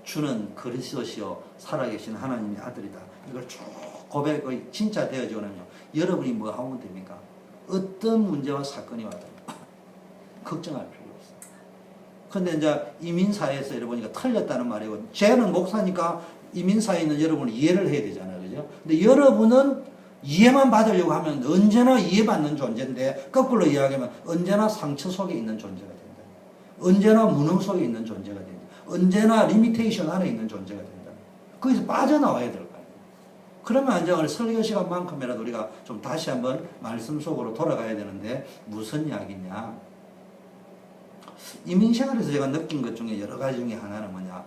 주는 그리스도시요 살아계신 하나님의 아들이다, 이걸 쭉 고백이 진짜 되어지고는요, 여러분이 뭐 하면 됩니까? 어떤 문제와 사건이 와도 걱정할 필요 없어요. 근데 이제 이민사회에서 여러분이가 틀렸다는 말이고, 쟤는 목사니까 이민사회에 있는 여러분은 이해를 해야 되잖아요. 그죠? 근데 여러분은 이해만 받으려고 하면 언제나 이해받는 존재인데, 거꾸로 이야기하면 언제나 상처 속에 있는 존재가 된다. 언제나 무능 속에 있는 존재가 된다. 언제나 리미테이션 안에 있는 존재가 된다. 거기서 빠져나와야 될 거예요. 그러면 이제 오늘 설교 시간만큼이라도 우리가 좀 다시 한번 말씀 속으로 돌아가야 되는데, 무슨 이야기냐? 이민생활에서 제가 느낀 것 중에 여러 가지 중에 하나는 뭐냐?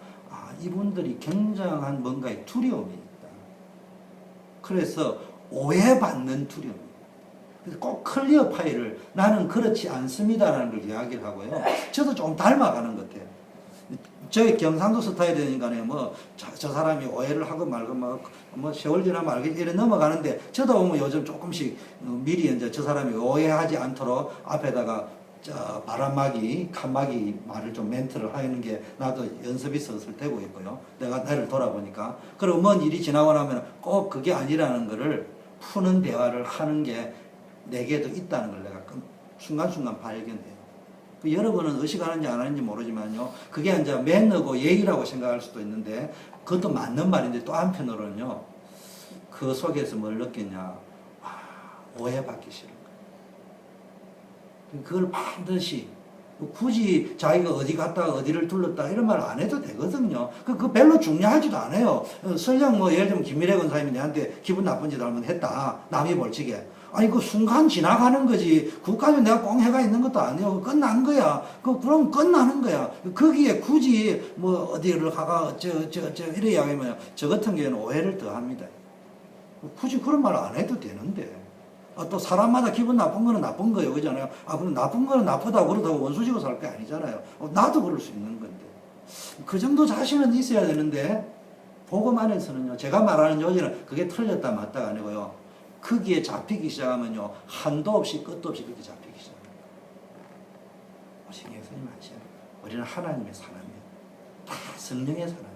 이분들이 굉장한 뭔가의 두려움이 있다. 그래서 오해받는 두려움. 그래서 꼭 클리어 파일을 나는 그렇지 않습니다라는 걸 이야기를 하고요. 저도 좀 닮아가는 것 같아요. 저희 경상도 스타일이니까 저 사람이 오해를 하고 말고 세월 지나면 알겠지 이래 넘어가는데, 저도 보면 요즘 조금씩 미리 이제 저 사람이 오해하지 않도록 앞에다가 바람막이, 칸막이 말을 좀 멘트를 하는 게 나도 연습이 슬슬 되고 있고요. 내가 나를 돌아보니까. 그리고 먼 일이 지나고 나면 꼭 그게 아니라는 거를 푸는 대화를 하는 게 내게도 있다는 걸 내가 순간순간 발견해요. 여러분은 의식하는지 안 하는지 모르지만요, 그게 이제 매너고 예의라고 생각할 수도 있는데, 그것도 맞는 말인데, 또 한편으로는요, 그 속에서 뭘 느꼈냐? 오해받기 싫은 거예요. 그걸 반드시, 굳이 자기가 어디 갔다가 어디를 둘렀다 이런 말 안 해도 되거든요. 그 별로 중요하지도 않아요. 설령 예를 들면 김미래 권사님이 내한테 기분 나쁜 짓 잘못 했다, 남이 벌칙에. 아니, 그 순간 지나가는 거지. 그까지 내가 꽁해가 있는 것도 아니고, 끝난 거야. 그럼 끝나는 거야. 거기에 굳이 어디를 가가, 이래 이야기하면, 저 같은 경우에는 오해를 더 합니다. 굳이 그런 말 안 해도 되는데. 또 사람마다 기분 나쁜 거는 나쁜 거예요. 그잖아요. 그럼 나쁜 거는 나쁘다고 그러다고 원수지고 살 게 아니잖아요. 나도 그럴 수 있는 건데. 그 정도 자신은 있어야 되는데, 복음 안에서는요, 제가 말하는 요지는 그게 틀렸다 맞다가 아니고요, 거기에 잡히기 시작하면요, 한도 없이 끝도 없이 그렇게 잡히기 시작합니다. 신경 쓰지 마세요. 우리는 하나님의 사람이에요. 다 성령의 사람이에요.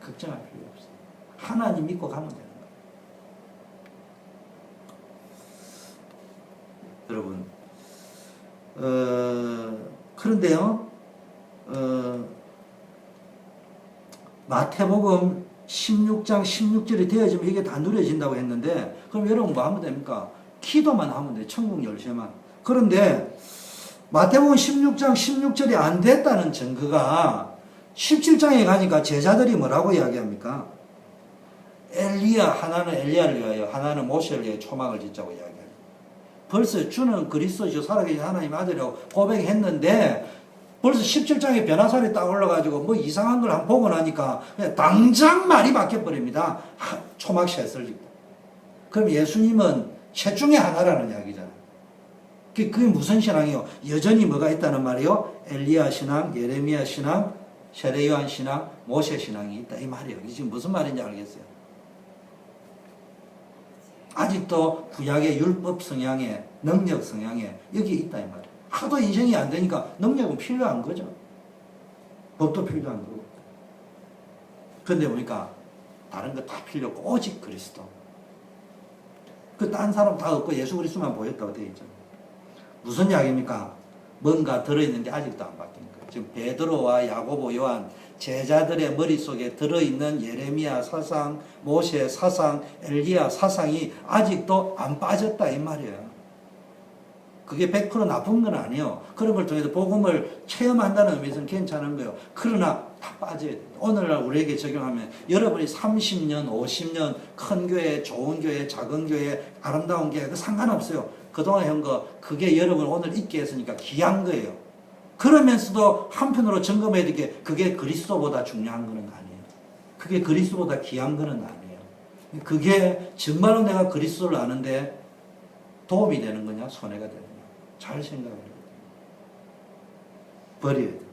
걱정할 필요 없어요. 하나님 믿고 가면 되는 거예요. 여러분, 그런데요, 마태복음 16장 16절이 되어지면 이게 다 누려진다고 했는데, 그럼 여러분 뭐 하면 됩니까? 기도만 하면 돼요. 천국 열쇠만. 그런데 마태복음 16장 16절이 안 됐다는 증거가 17장에 가니까 제자들이 뭐라고 이야기합니까? 하나는 엘리야를 위하여, 하나는 모세를 위하여 초막을 짓자고 이야기해요. 벌써 주는 그리스도시요 살아계신 하나님의 아들이라고 고백했는데, 벌써 17장에 변화살이 딱 올라가지고 이상한 걸 한번 보고 나니까 그냥 당장 말이 바뀌어버립니다. 초막 셋을. 그럼 예수님은 셋 중에 하나라는 이야기잖아요. 그게 무슨 신앙이요? 여전히 뭐가 있다는 말이요? 엘리야 신앙, 예레미야 신앙, 세례요한 신앙, 모세 신앙이 있다 이 말이에요. 이게 지금 무슨 말인지 알겠어요? 아직도 구약의 율법 성향에, 능력 성향에 여기 있다 이 말이에요. 하도 인생이 안 되니까 능력은 필요한 거죠. 법도 필요한 거고. 그런데 보니까 다른 거 다 필요 없고 오직 그리스도. 그 딴 사람 다 없고 예수 그리스도만 보였다고 되어 있죠. 무슨 이야기입니까? 뭔가 들어있는 게 아직도 안 바뀐 거예요. 지금 베드로와 야고보, 요한 제자들의 머릿속에 들어있는 예레미야 사상, 모세 사상, 엘리야 사상이 아직도 안 빠졌다 이 말이에요. 그게 100% 나쁜 건 아니에요. 그런 걸 통해서 복음을 체험한다는 의미에서는 괜찮은 거예요. 그러나 다 빠져야 돼요. 오늘날 우리에게 적용하면 여러분이 30년, 50년 큰 교회, 좋은 교회, 작은 교회, 아름다운 교회 그 상관없어요. 그동안 한 거 그게 여러분 오늘 있게 했으니까 귀한 거예요. 그러면서도 한편으로 점검해야 될 게 그게 그리스도보다 중요한 거는 아니에요. 그게 그리스도보다 귀한 거는 아니에요. 그게 정말로 내가 그리스도를 아는데 도움이 되는 거냐 손해가 되는 거냐 잘 생각을 해야 돼요. 버려야 돼요.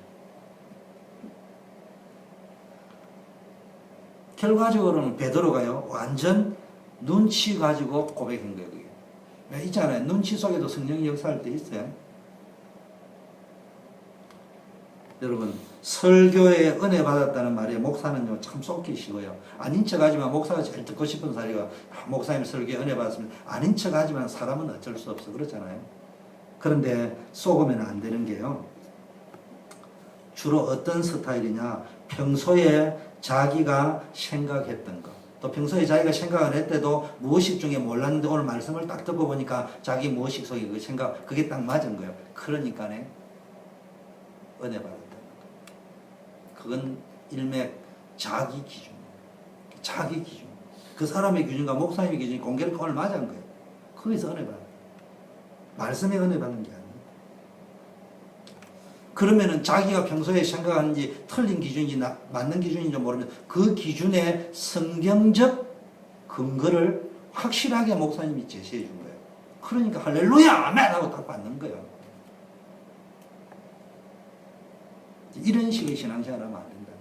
결과적으로는 베드로가요 완전 눈치 가지고 고백한 거예요. 그게. 왜 있잖아요. 눈치 속에도 성령이 역사할 때 있어요. 여러분 설교에 은혜 받았다는 말에 목사는요 참 속기 쉬워요. 아닌 척하지만 목사가 제일 듣고 싶은 사리가 목사님 설교에 은혜 받았으면 아닌 척하지만 사람은 어쩔 수 없어 그렇잖아요. 그런데 속으면 안 되는 게요. 주로 어떤 스타일이냐 평소에 자기가 생각했던 것 또 평소에 자기가 생각을 했대도 무의식 중에 몰랐는데 오늘 말씀을 딱 듣고 보니까 자기 무의식 속에 그 생각 그게 딱 맞은 거예요. 그러니까네 은혜 받았다. 그건 일맥 자기 기준. 자기 기준. 그 사람의 기준과 목사님의 기준이 공개를 오늘 맞은 거예요. 거기서 은혜 받아요. 말씀에 은혜 받는 게 아니에요. 그러면은 자기가 평소에 생각하는지 틀린 기준인지 맞는 기준인지 모르면 그 기준의 성경적 근거를 확실하게 목사님이 제시해 준 거예요. 그러니까 할렐루야 아멘 하고 딱 받는 거예요. 이런 식의 신앙생활 하면 안 된다.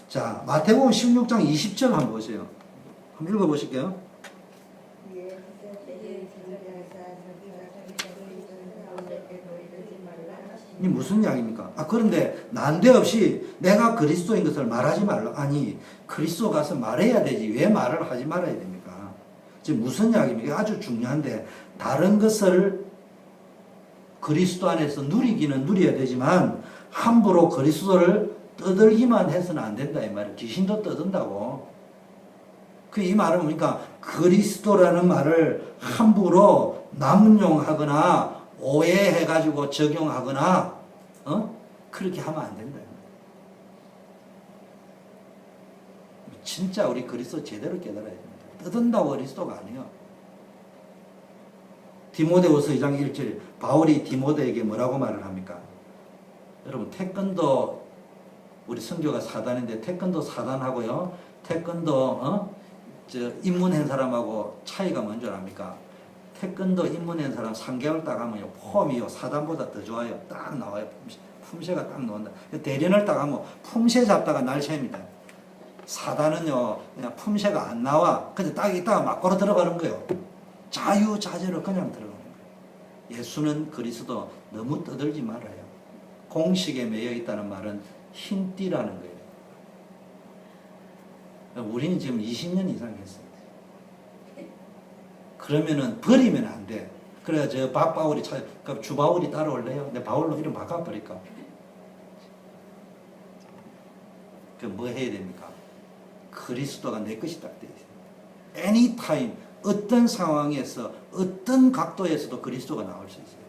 자, 마태복음 16장 20절 한번 보세요. 한번 읽어보실게요. 이 무슨 이야기입니까? 그런데 난데없이 내가 그리스도인 것을 말하지 말라. 아니, 그리스도 가서 말해야 되지. 왜 말을 하지 말아야 됩니까? 지금 무슨 이야기입니까? 아주 중요한데 다른 것을 그리스도 안에서 누리기는 누려야 되지만 함부로 그리스도를 떠들기만 해서는 안 된다 이 말이에요. 귀신도 떠든다고. 이 말은 뭡니까? 그리스도라는 말을 함부로 남용하거나 오해해가지고 적용하거나 그렇게 하면 안 된다. 진짜 우리 그리스도 제대로 깨달아야 됩니다. 떠든다고 그리스도가 아니에요. 디모데후서 2장 1절 바울이 디모데에게 뭐라고 말을 합니까? 여러분 태권도 우리 선교가 사단인데 태권도 사단하고요 태권도 입문한 사람하고 차이가 뭔 줄 압니까? 태권도 입문한 사람 3개월 딱 하면요 폼이요 사단보다 더 좋아요. 딱 나와요. 품새가 딱 나온다. 대련을 딱 하면 품새 잡다가 날 새입니다. 사단은요 그냥 품새가 안 나와. 근데 딱 있다가 막 걸어 들어가는 거예요. 자유자재로 그냥 들어가는 거예요. 예수는 그리스도 너무 떠들지 말아요. 공식에 매여 있다는 말은 흰띠라는 거예요. 우리는 지금 20년 이상 했어요. 그러면은 버리면 안 돼. 그래야 저 바울이 주바울이 따라올래요? 내 바울로 이름 바꿔버릴까? 그 뭐 해야 됩니까? 그리스도가 내 것이 딱 돼 있어요. anytime 어떤 상황에서 어떤 각도에서도 그리스도가 나올 수 있어요.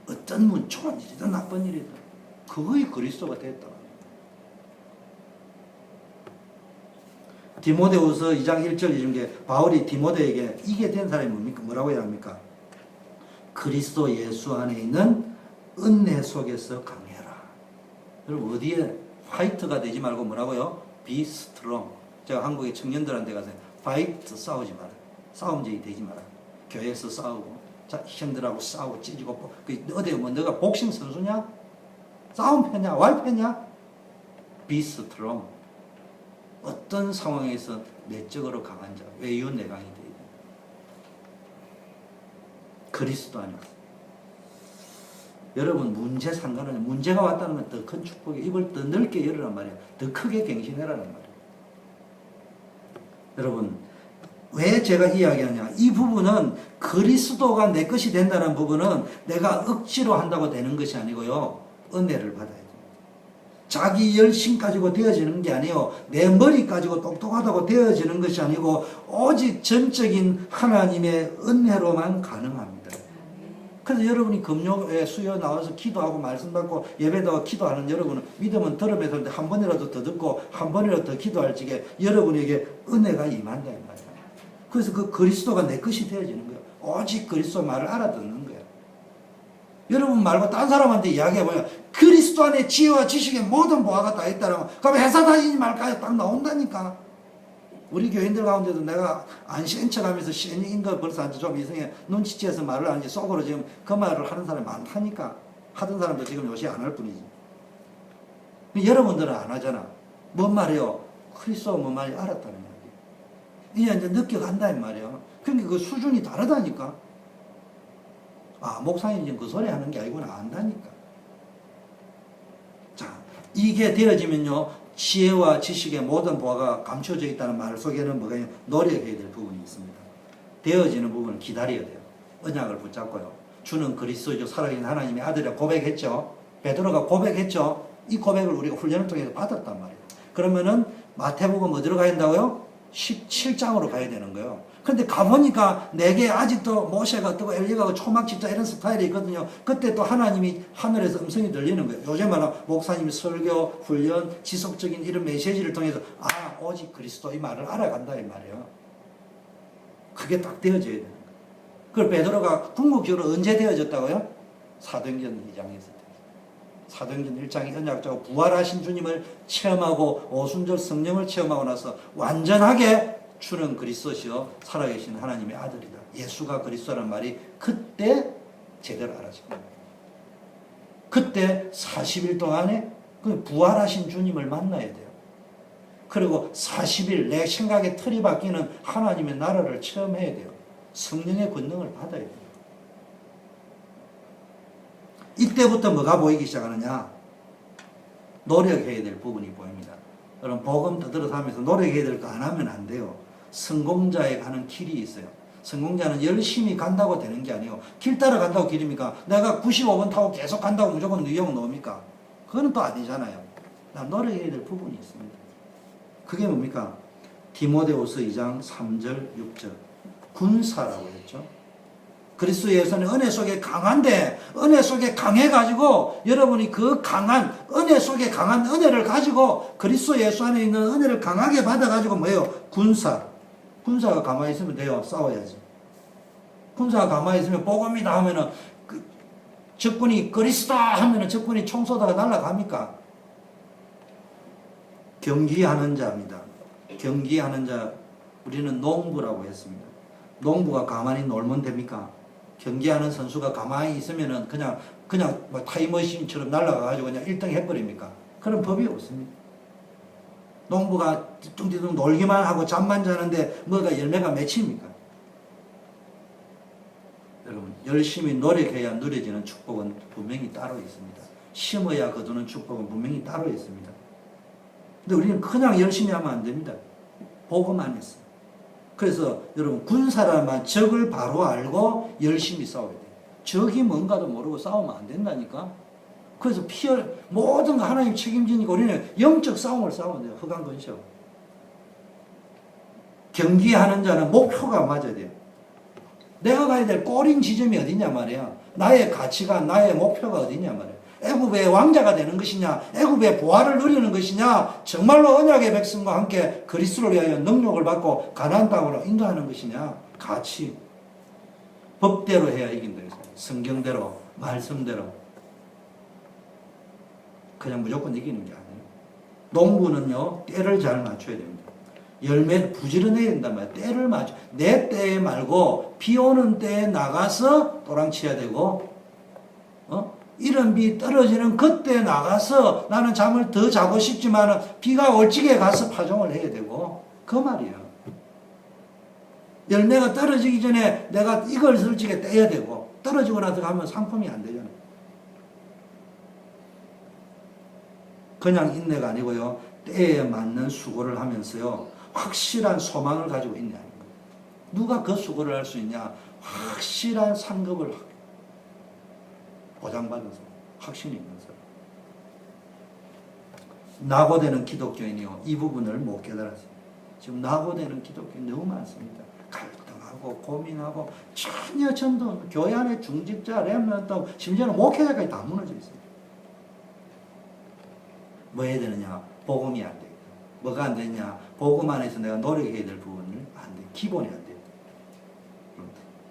어떤 문 좋은 일이든 나쁜 일이든 그거의 그리스도가 됐다. 디모데후서 2장 1절 이런 게 바울이 디모데에게 이게 된 사람이 뭡니까? 뭐라고 해야 합니까? 그리스도 예수 안에 있는 은혜 속에서 강해라. 여러분 어디에 화이트가 되지 말고 뭐라고요? Be strong. 제가 한국의 청년들한테 가서 파이트 싸우지 마라. 싸움쟁이 되지 마라. 교회에서 싸우고 형들하고 싸우고 찢고 어디 뭐 너가 복싱 선수냐? 싸움 패냐? 왈 패냐? Be strong. 어떤 상황에서 내적으로 강한 자, 외유 내강이 되어야 돼. 그리스도 안에서. 여러분 문제 상관은 문제가 왔다는 건 더 큰 축복이에요. 입을 더 넓게 열으란 말이에요. 더 크게 갱신해라는 말이에요. 여러분, 왜 제가 이야기하냐? 이 부분은 그리스도가 내 것이 된다는 부분은 내가 억지로 한다고 되는 것이 아니고요. 은혜를 받아야 돼요. 자기 열심 가지고 되어지는 게 아니에요. 내 머리 가지고 똑똑하다고 되어지는 것이 아니고 오직 전적인 하나님의 은혜로만 가능합니다. 그래서 여러분이 금요일 수요 나와서 기도하고 말씀 받고 예배도 기도하는 여러분은 믿음은 들음에서 한 번이라도 더 듣고 한 번이라도 더 기도할 적에 여러분에게 은혜가 임한다 이 말이에요. 그래서 그 그리스도가 내 것이 되어지는 거예요. 오직 그리스도 말을 알아듣는 거예요. 여러분 말고 딴 사람한테 이야기해보면 그리스도 안에 지혜와 지식의 모든 보화가 다 있다라고 그럼 회사 다니지 말까요? 딱 나온다니까. 우리 교인들 가운데도 내가 안 시인 척하면서 시인인 거 벌써 좀 이상해 눈치채서 말을 하는지 속으로 지금 그 말을 하는 사람이 많다니까. 하던 사람도 지금 요새 안 할 뿐이지. 여러분들은 안 하잖아. 뭔 말이요? 그리스도가 뭔 말인지 알았다는 말이에요. 이제 느껴간다 이 말이에요. 그러니까 그 수준이 다르다니까. 아, 목사님이 지금 그 소리 하는 게 아니구나 안다니까. 자, 이게 되어지면요 지혜와 지식의 모든 보화가 감춰져 있다는 말 속에는 뭐가 노력해야 될 부분이 있습니다. 되어지는 부분은 기다려야 돼요. 언약을 붙잡고요. 주는 그리스도죠. 살아계신 하나님의 아들이라 고백했죠. 베드로가 고백했죠. 이 고백을 우리가 훈련을 통해서 받았단 말이에요. 그러면은 마태복음 어디로 가야 된다고요? 17장으로 가야 되는 거예요. 근데 가보니까 내게 아직도 모세가 어떻고 엘리야가 초막 집자 이런 스타일이 있거든요. 그때 또 하나님이 하늘에서 음성이 들리는 거예요. 요즘 말하면 목사님이 설교, 훈련, 지속적인 이런 메시지를 통해서 아 오직 그리스도 이 말을 알아간다 이 말이에요. 그게 딱 되어져야 되는 거예요. 그걸 베드로가 궁극적으로 언제 되어졌다고요? 사도행전 2장에서. 사도행전 1장의 언약자고 부활하신 주님을 체험하고 오순절 성령을 체험하고 나서 완전하게 주는 그리스도시요 살아계신 하나님의 아들이다. 예수가 그리스도라는 말이 그때 제대로 알아진 겁니다. 그때 40일 동안에 그 부활하신 주님을 만나야 돼요. 그리고 40일 내 생각의 틀이 바뀌는 하나님의 나라를 체험해야 돼요. 성령의 권능을 받아야 돼요. 이때부터 뭐가 보이기 시작하느냐? 노력해야 될 부분이 보입니다. 여러분 복음 떠들어서 하면서 노력해야 될 거 안 하면 안 돼요. 성공자에 가는 길이 있어요. 성공자는 열심히 간다고 되는 게 아니에요. 길 따라 간다고 길입니까? 내가 95번 타고 계속 간다고 무조건 뉴욕 나옵니까? 그건 또 아니잖아요. 난 노력해야 될 부분이 있습니다. 그게 뭡니까? 디모데후서 2장 3절 6절 군사라고 했죠. 그리스도 예수는 은혜 속에 강한데 은혜 속에 강해가지고 여러분이 그 강한 은혜 속에 강한 은혜를 가지고 그리스도 예수 안에 있는 은혜를 강하게 받아가지고 뭐예요? 군사가 가만히 있으면 돼요. 싸워야지. 군사가 가만히 있으면 복음이다 하면은 그 적군이 그리스도다 하면은 적군이 총 쏘다가 날아갑니까? 경기하는 자입니다. 경기하는 자 우리는 농부라고 했습니다. 농부가 가만히 놀면 됩니까? 경기하는 선수가 가만히 있으면은 그냥 뭐 타임머신처럼 날아가가지고 그냥 1등 해버립니까? 그런 법이 없습니다. 농부가 뚱뚱 놀기만 하고 잠만 자는데 뭐가 열매가 맺힙니까? 여러분 열심히 노력해야 누려지는 축복은 분명히 따로 있습니다. 심어야 거두는 축복은 분명히 따로 있습니다. 근데 우리는 그냥 열심히 하면 안 됩니다. 복음 안에서. 그래서 여러분 군사라면 적을 바로 알고 열심히 싸워야 돼요. 적이 뭔가도 모르고 싸우면 안 된다니까. 그래서 모든 거 하나님 책임지니까 우리는 영적 싸움을 싸워야 돼요. 흑암건셔. 경기하는 자는 목표가 맞아야 돼요. 내가 가야 될 꼬린 지점이 어디냐 말이야. 나의 가치가 나의 목표가 어디냐 말이야. 애굽의 왕자가 되는 것이냐, 애굽의 보화를 누리는 것이냐, 정말로 언약의 백성과 함께 그리스도를 위하여 능력을 받고 가나안 땅으로 인도하는 것이냐, 가치. 법대로 해야 이긴다. 성경대로, 말씀대로. 그냥 무조건 이기는 게 아니에요. 농부는요, 때를 잘 맞춰야 됩니다. 열매 부지런해야 된단 말이에요. 때를 맞춰. 내 때에 말고 비 오는 때에 나가서 도랑치야 되고, 이런 비 떨어지는 그때 나가서 나는 잠을 더 자고 싶지만 비가 올 적에 가서 파종을 해야 되고 그 말이에요. 열매가 떨어지기 전에 내가 이걸 솔직히 떼야 되고 떨어지고 나서 가면 상품이 안 되잖아요. 그냥 인내가 아니고요. 때에 맞는 수고를 하면서요. 확실한 소망을 가지고 있냐. 누가 그 수고를 할 수 있냐. 확실한 상급을 보장받은 사람, 확신이 있는 사람. 낙오되는 기독교인이요, 이 부분을 못 깨달았어요. 지금 낙오되는 기독교인 너무 많습니다. 갈등하고 고민하고 전혀 전도 교회 안에 중직자, 렘넌트, 심지어는 목회자까지 다 무너져 있어요. 뭐 해야 되느냐? 복음이 안 돼. 뭐가 안 되냐? 복음 안에서 내가 노력해야 될 부분을 안 돼. 기본이 안 돼.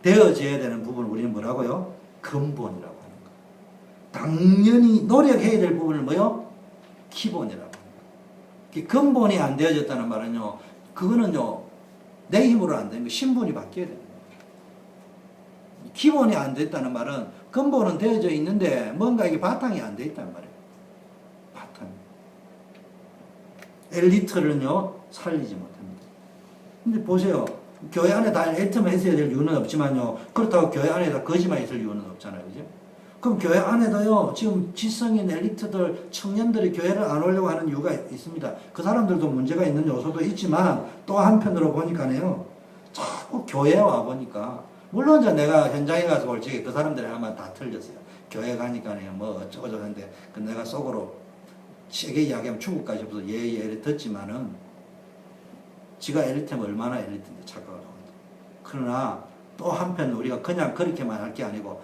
되어져야 되는 부분을 우리는 뭐라고요? 근본이라고 하는 거예요. 당연히 노력해야 될 부분을 뭐요? 기본이라고 하는 거예요. 근본이 안 되어졌다는 말은요, 그거는요, 내 힘으로 안 되는 거예요. 신분이 바뀌어야 되는 거예요. 기본이 안 됐다는 말은 근본은 되어져 있는데 뭔가 이게 바탕이 안 돼 있단 말이에요. 바탕. 엘리트를요, 살리지 못합니다. 근데 보세요. 교회 안에 다 엘리트만 있어야 될 이유는 없지만요. 그렇다고 교회 안에다 거지만 있을 이유는 없잖아요. 그죠? 그럼 교회 안에도요, 지금 지성인 엘리트들, 청년들이 교회를 안 오려고 하는 이유가 있습니다. 그 사람들도 문제가 있는 요소도 있지만, 또 한편으로 보니까요, 자꾸 교회에 와보니까, 물론 이제 내가 현장에 가서 볼 적에 그 사람들이 아마 다 틀렸어요. 교회 가니까요, 뭐 어쩌고저쩌고 하는데, 그 내가 속으로 세게 이야기하면 중국까지 없어서 예예 듣지만은, 지가 엘리트면 얼마나 엘리트인데 착각을 하거든. 그러나 또 한편 우리가 그냥 그렇게만 할 게 아니고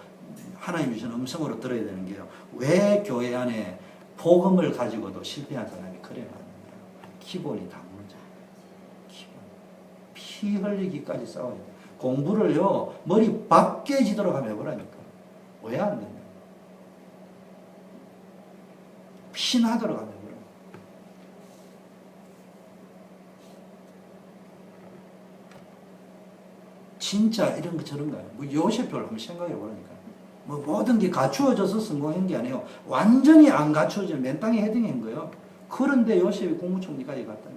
하나님 주신 음성으로 들어야 되는 게요. 왜 교회 안에 복음을 가지고도 실패한 사람이 그래 많은가? 기본이 다 무너져. 기본. 피 흘리기까지 싸워야 돼. 공부를요, 머리 밥 깨지도록 하면 해보라니까. 왜 안 되냐? 피나도록 하면 해보라. 진짜 이런 거 저런 거 아니에요. 뭐 요셉표를 한번 생각해 보라니까. 뭐 모든 게 갖추어져서 성공한 게 아니에요. 완전히 안 갖추어지는 맨 땅에 헤딩한 거예요. 그런데 요셉이 국무총리까지 갔다니.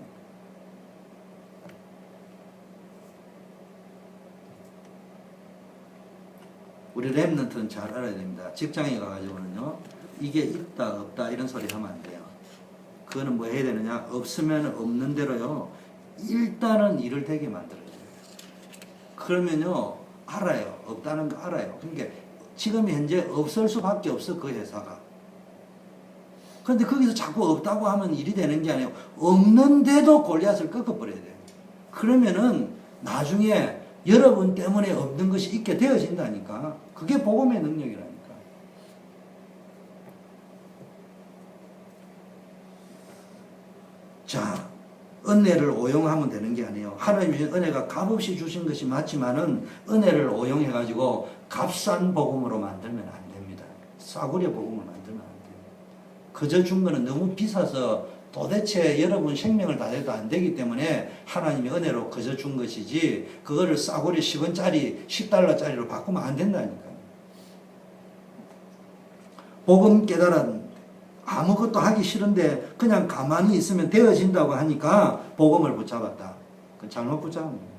우리 렘넌트는 잘 알아야 됩니다. 직장에 가가지고는요, 이게 있다 없다 이런 소리 하면 안 돼요. 그거는 뭐 해야 되느냐? 없으면 없는 대로요, 일단은 일을 되게 만들어요. 그러면요, 알아요. 없다는 거 알아요. 그러니까 지금 현재 없을 수밖에 없어, 그 회사가. 그런데 거기서 자꾸 없다고 하면 일이 되는 게 아니에요. 없는데도 골리앗을 꺾어버려야 돼요. 그러면은 나중에 여러분 때문에 없는 것이 있게 되어진다니까. 그게 복음의 능력이라니까. 자, 은혜를 오용하면 되는 게 아니에요. 하나님이 주신 은혜가 값없이 주신 것이 맞지만은 은혜를 오용해가지고 값싼 복음으로 만들면 안 됩니다. 싸구려 복음을 만들면 안 돼요. 그저 준 거는 너무 비싸서 도대체 여러분 생명을 다해도 안 되기 때문에 하나님이 은혜로 그저 준 것이지, 그거를 싸구려 10원짜리, 10달러짜리로 바꾸면 안 된다니까요. 복음 깨달은 아무것도 하기 싫은데 그냥 가만히 있으면 되어진다고 하니까 복음을 붙잡았다. 그건 잘못 붙잡은 거예요.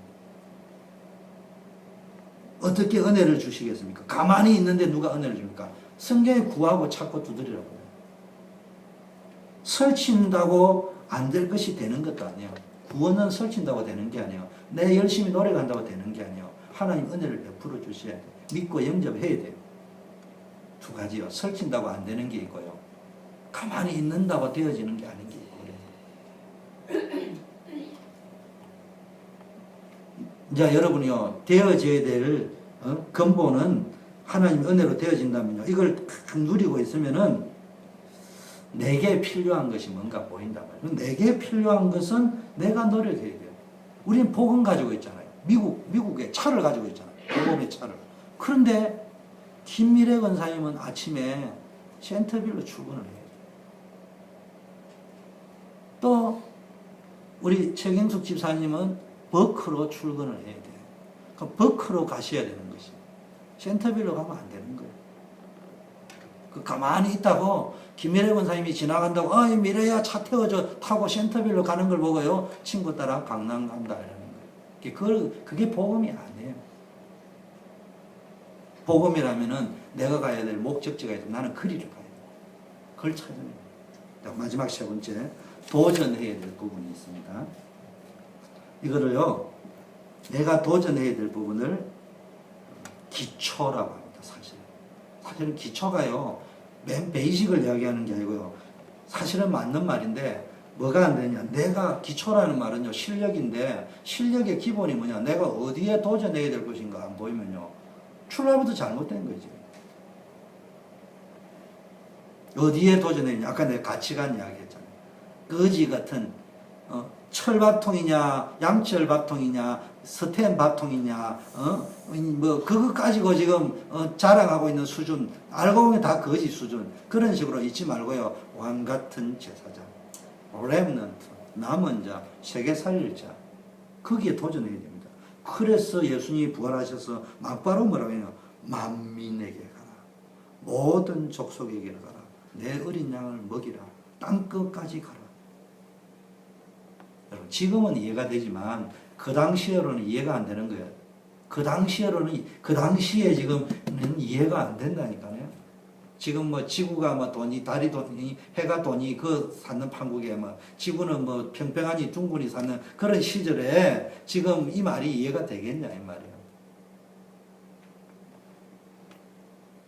어떻게 은혜를 주시겠습니까? 가만히 있는데 누가 은혜를 줍니까? 성경에 구하고 찾고 두드리라고 해요. 설친다고 안 될 것이 되는 것도 아니에요. 구원은 설친다고 되는 게 아니에요. 내 열심히 노력한다고 되는 게 아니에요. 하나님 은혜를 베풀어 주셔야 돼요. 믿고 영접해야 돼요. 두 가지요. 설친다고 안 되는 게 있고요. 가만히 있는다고 되어지는 게 아닌 게 있고요. 이제 여러분이요, 되어져야 될 근본은 하나님 은혜로 되어진다면요, 이걸 누리고 있으면은 내게 필요한 것이 뭔가 보인단 말이에요. 내게 필요한 것은 내가 노력해야 돼요. 우리는 복음 가지고 있잖아요. 미국의 차를 가지고 있잖아요. 복음의 차를. 그런데 김미래 권사님은 아침에 센터빌로 출근을 해요. 또 우리 최경숙 집사님은 버크로 출근을 해야 돼요. 그럼 버크로 가셔야 되는 것이, 센터빌로 가면 안 되는 거예요. 그 가만히 있다고 김미래 권사님이 지나간다고 이 미래야 차 태워줘 타고 센터빌로 가는 걸 보고요, 친구 따라 강남 간다 이러는 거예요. 그게 복음이 아니에요. 복음이라면은 내가 가야 될 목적지가 있고 나는 거리를 가야 돼요. 그걸 찾아내야 돼요. 마지막 세 번째, 도전해야 될 부분이 있습니다. 이거를요, 내가 도전해야 될 부분을 기초라고 합니다, 사실. 사실은 기초가요, 맨 베이직을 이야기하는 게 아니고요. 사실은 맞는 말인데, 뭐가 안 되냐. 내가 기초라는 말은요, 실력인데, 실력의 기본이 뭐냐. 내가 어디에 도전해야 될 것인가 안 보이면요, 출발부터 잘못된 거지. 어디에 도전했냐. 아까 내가 가치관 이야기 했잖아요. 거지 같은, 철밥통이냐, 양철밥통이냐, 스텐밥통이냐, 뭐, 그거 가지고 지금, 자랑하고 있는 수준, 알고 보면 다 거지 수준. 그런 식으로 잊지 말고요. 왕 같은 제사장, 렘넌트, 남은 자, 세계 살릴 자. 거기에 도전해야 됩니다. 그래서 예수님이 부활하셔서 막바로 뭐라고 해요? 만민에게 가라. 모든 족속에게 가라. 내 어린 양을 먹이라. 땅끝까지 가라. 여러분, 지금은 이해가 되지만 그 당시에로는 이해가 안 되는 거예요. 그 당시에 지금은 이해가 안 된다니까요. 지금 뭐 지구가 뭐 돈이, 달이 돈이, 해가 돈이 그 사는 판국에 뭐 지구는 뭐 평평하니 둥근이 사는 그런 시절에 지금 이 말이 이해가 되겠냐 이 말이에요.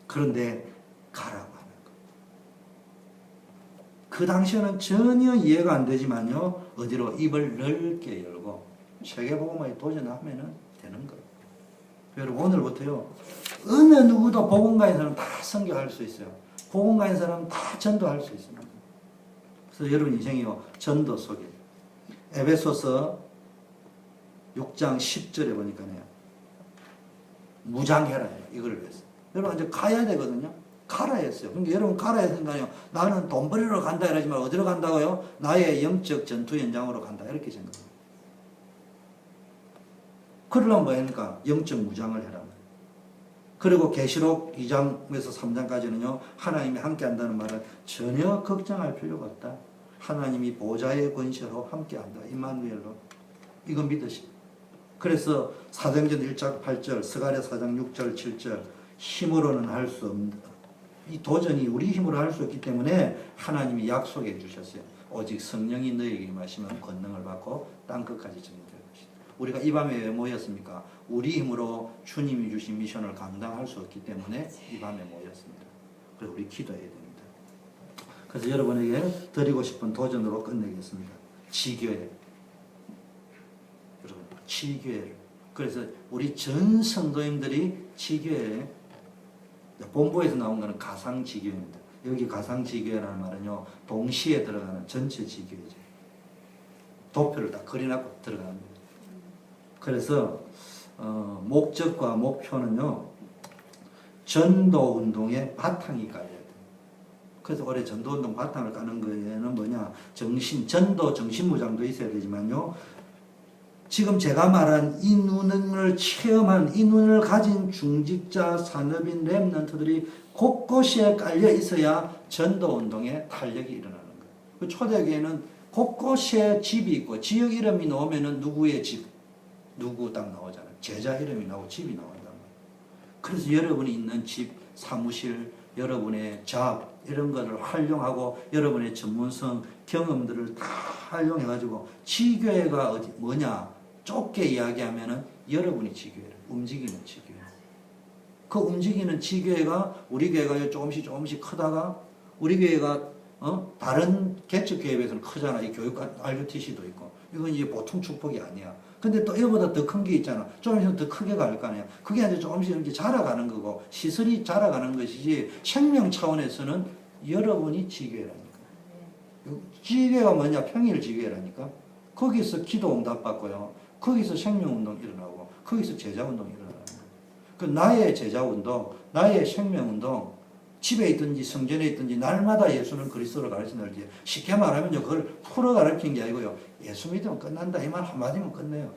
그런데 가라고 하는 거. 그 당시에는 전혀 이해가 안 되지만요. 어디로 입을 넓게 열고 세계복음화에 도전하면은 되는 거예요. 여러분, 오늘부터요, 어느 누구도 복음가인 사람 다 선교할 수 있어요. 복음가인 사람 다 전도할 수 있습니다. 그래서 여러분 인생이요, 전도 속에 에베소서 6장 10절에 보니까요, 무장해라 이걸 위해서. 여러분 이제 가야 되거든요. 가라 했어요. 그러니까 여러분 가라 했으니까요, 나는 돈 벌이러 간다 이러지만 어디로 간다고요? 나의 영적 전투 현장으로 간다 이렇게 생각합니다. 그러려면 뭐 합니까? 영적 무장을 해라. 그리고 계시록 2장에서 3장까지는요, 하나님이 함께 한다는 말은 전혀 걱정할 필요가 없다. 하나님이 보좌의 권세로 함께 한다. 임마누엘로. 이거 믿으시. 그래서 사도행전 1장 8절, 스가랴 4장 6절 7절, 힘으로는 할 수 없다. 이 도전이 우리 힘으로 할 수 없기 때문에 하나님이 약속해 주셨어요. 오직 성령이 너에게 임하시면 권능을 받고 땅끝까지 전도될 것이다. 우리가 이 밤에 왜 모였습니까? 우리 힘으로 주님이 주신 미션을 감당할 수 없기 때문에 이 밤에 모였습니다. 그래서 우리 기도해야 됩니다. 그래서 여러분에게 드리고 싶은 도전으로 끝내겠습니다. 지교회. 여러분, 지교회를. 그래서 우리 전 성도님들이 지교회, 본부에서 나온 것은 가상지교회입니다. 여기 가상지교회라는 말은요, 동시에 들어가는 전체 지교회죠. 도표를 다 그려놓고 들어갑니다. 그래서 목적과 목표는요, 전도운동의 바탕이 깔려야 돼요. 그래서 올해 전도운동 바탕을 까는 거에는 뭐냐, 전도 정신무장도 있어야 되지만요, 지금 제가 말한 이 눈을 체험한, 이 눈을 가진 중직자, 산업인, 렘넌트들이 곳곳에 깔려 있어야 전도운동에 탄력이 일어나는 거예요. 그 초대교회는 곳곳에 집이 있고, 지역 이름이 나오면은 누구의 집, 누구 딱 나오잖아요. 제자 이름이 나오고 집이 나온단 말이에요. 그래서 여러분이 있는 집, 사무실, 여러분의 잡, 이런 거를 활용하고 여러분의 전문성, 경험들을 다 활용해가지고 지교회가 어디, 뭐냐, 좁게 이야기하면은 여러분이 지교회를, 움직이는 지교회. 그 움직이는 지교회가 우리 교회가 조금씩 크다가 우리 교회가 다른 개척교회에 비해서는 크잖아. 이 교육관 RUTC도 있고. 이건 이제 보통 축복이 아니야. 근데 또 이거보다 더 큰 게 있잖아. 좀 있으면 더 크게 갈 거 아니야. 그게 아니라 조금씩 이렇게 자라가는 거고, 시설이 자라가는 것이지, 생명 차원에서는 여러분이 지교회라니까. 지교회가 뭐냐? 평일 지교회라니까. 거기서 기도 응답 받고요. 거기서 생명운동 일어나고, 거기서 제자운동 일어나는 거예요. 그 나의 제자운동, 나의 생명운동, 집에 있든지 성전에 있든지 날마다 예수는 그리스도를 가르친다. 쉽게 말하면요, 그걸 풀어 가르치는 게 아니고요, 예수 믿으면 끝난다. 이 말 한마디면 끝내요.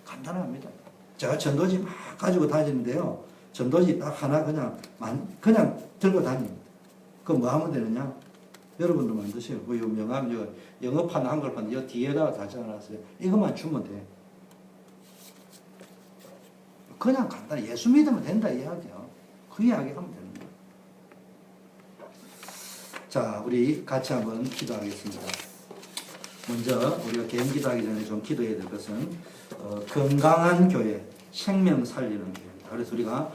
간단합니다. 제가 전도지 막 가지고 다니는데요, 전도지 딱 하나 그냥 들고 다닙니다. 그거 뭐 하면 되느냐? 여러분도 만드세요. 그 명함, 영어판, 한글판, 여 뒤에다가 다 적어놨어요. 이것만 주면 돼. 그냥 간단히 예수 믿으면 된다 이야기요. 그 이야기 하면 되는 거예요. 자, 우리 같이 한번 기도하겠습니다. 먼저 우리가 개인기도 하기 전에 좀 기도해야 될 것은 건강한 교회, 생명 살리는 교회입니다. 그래서 우리가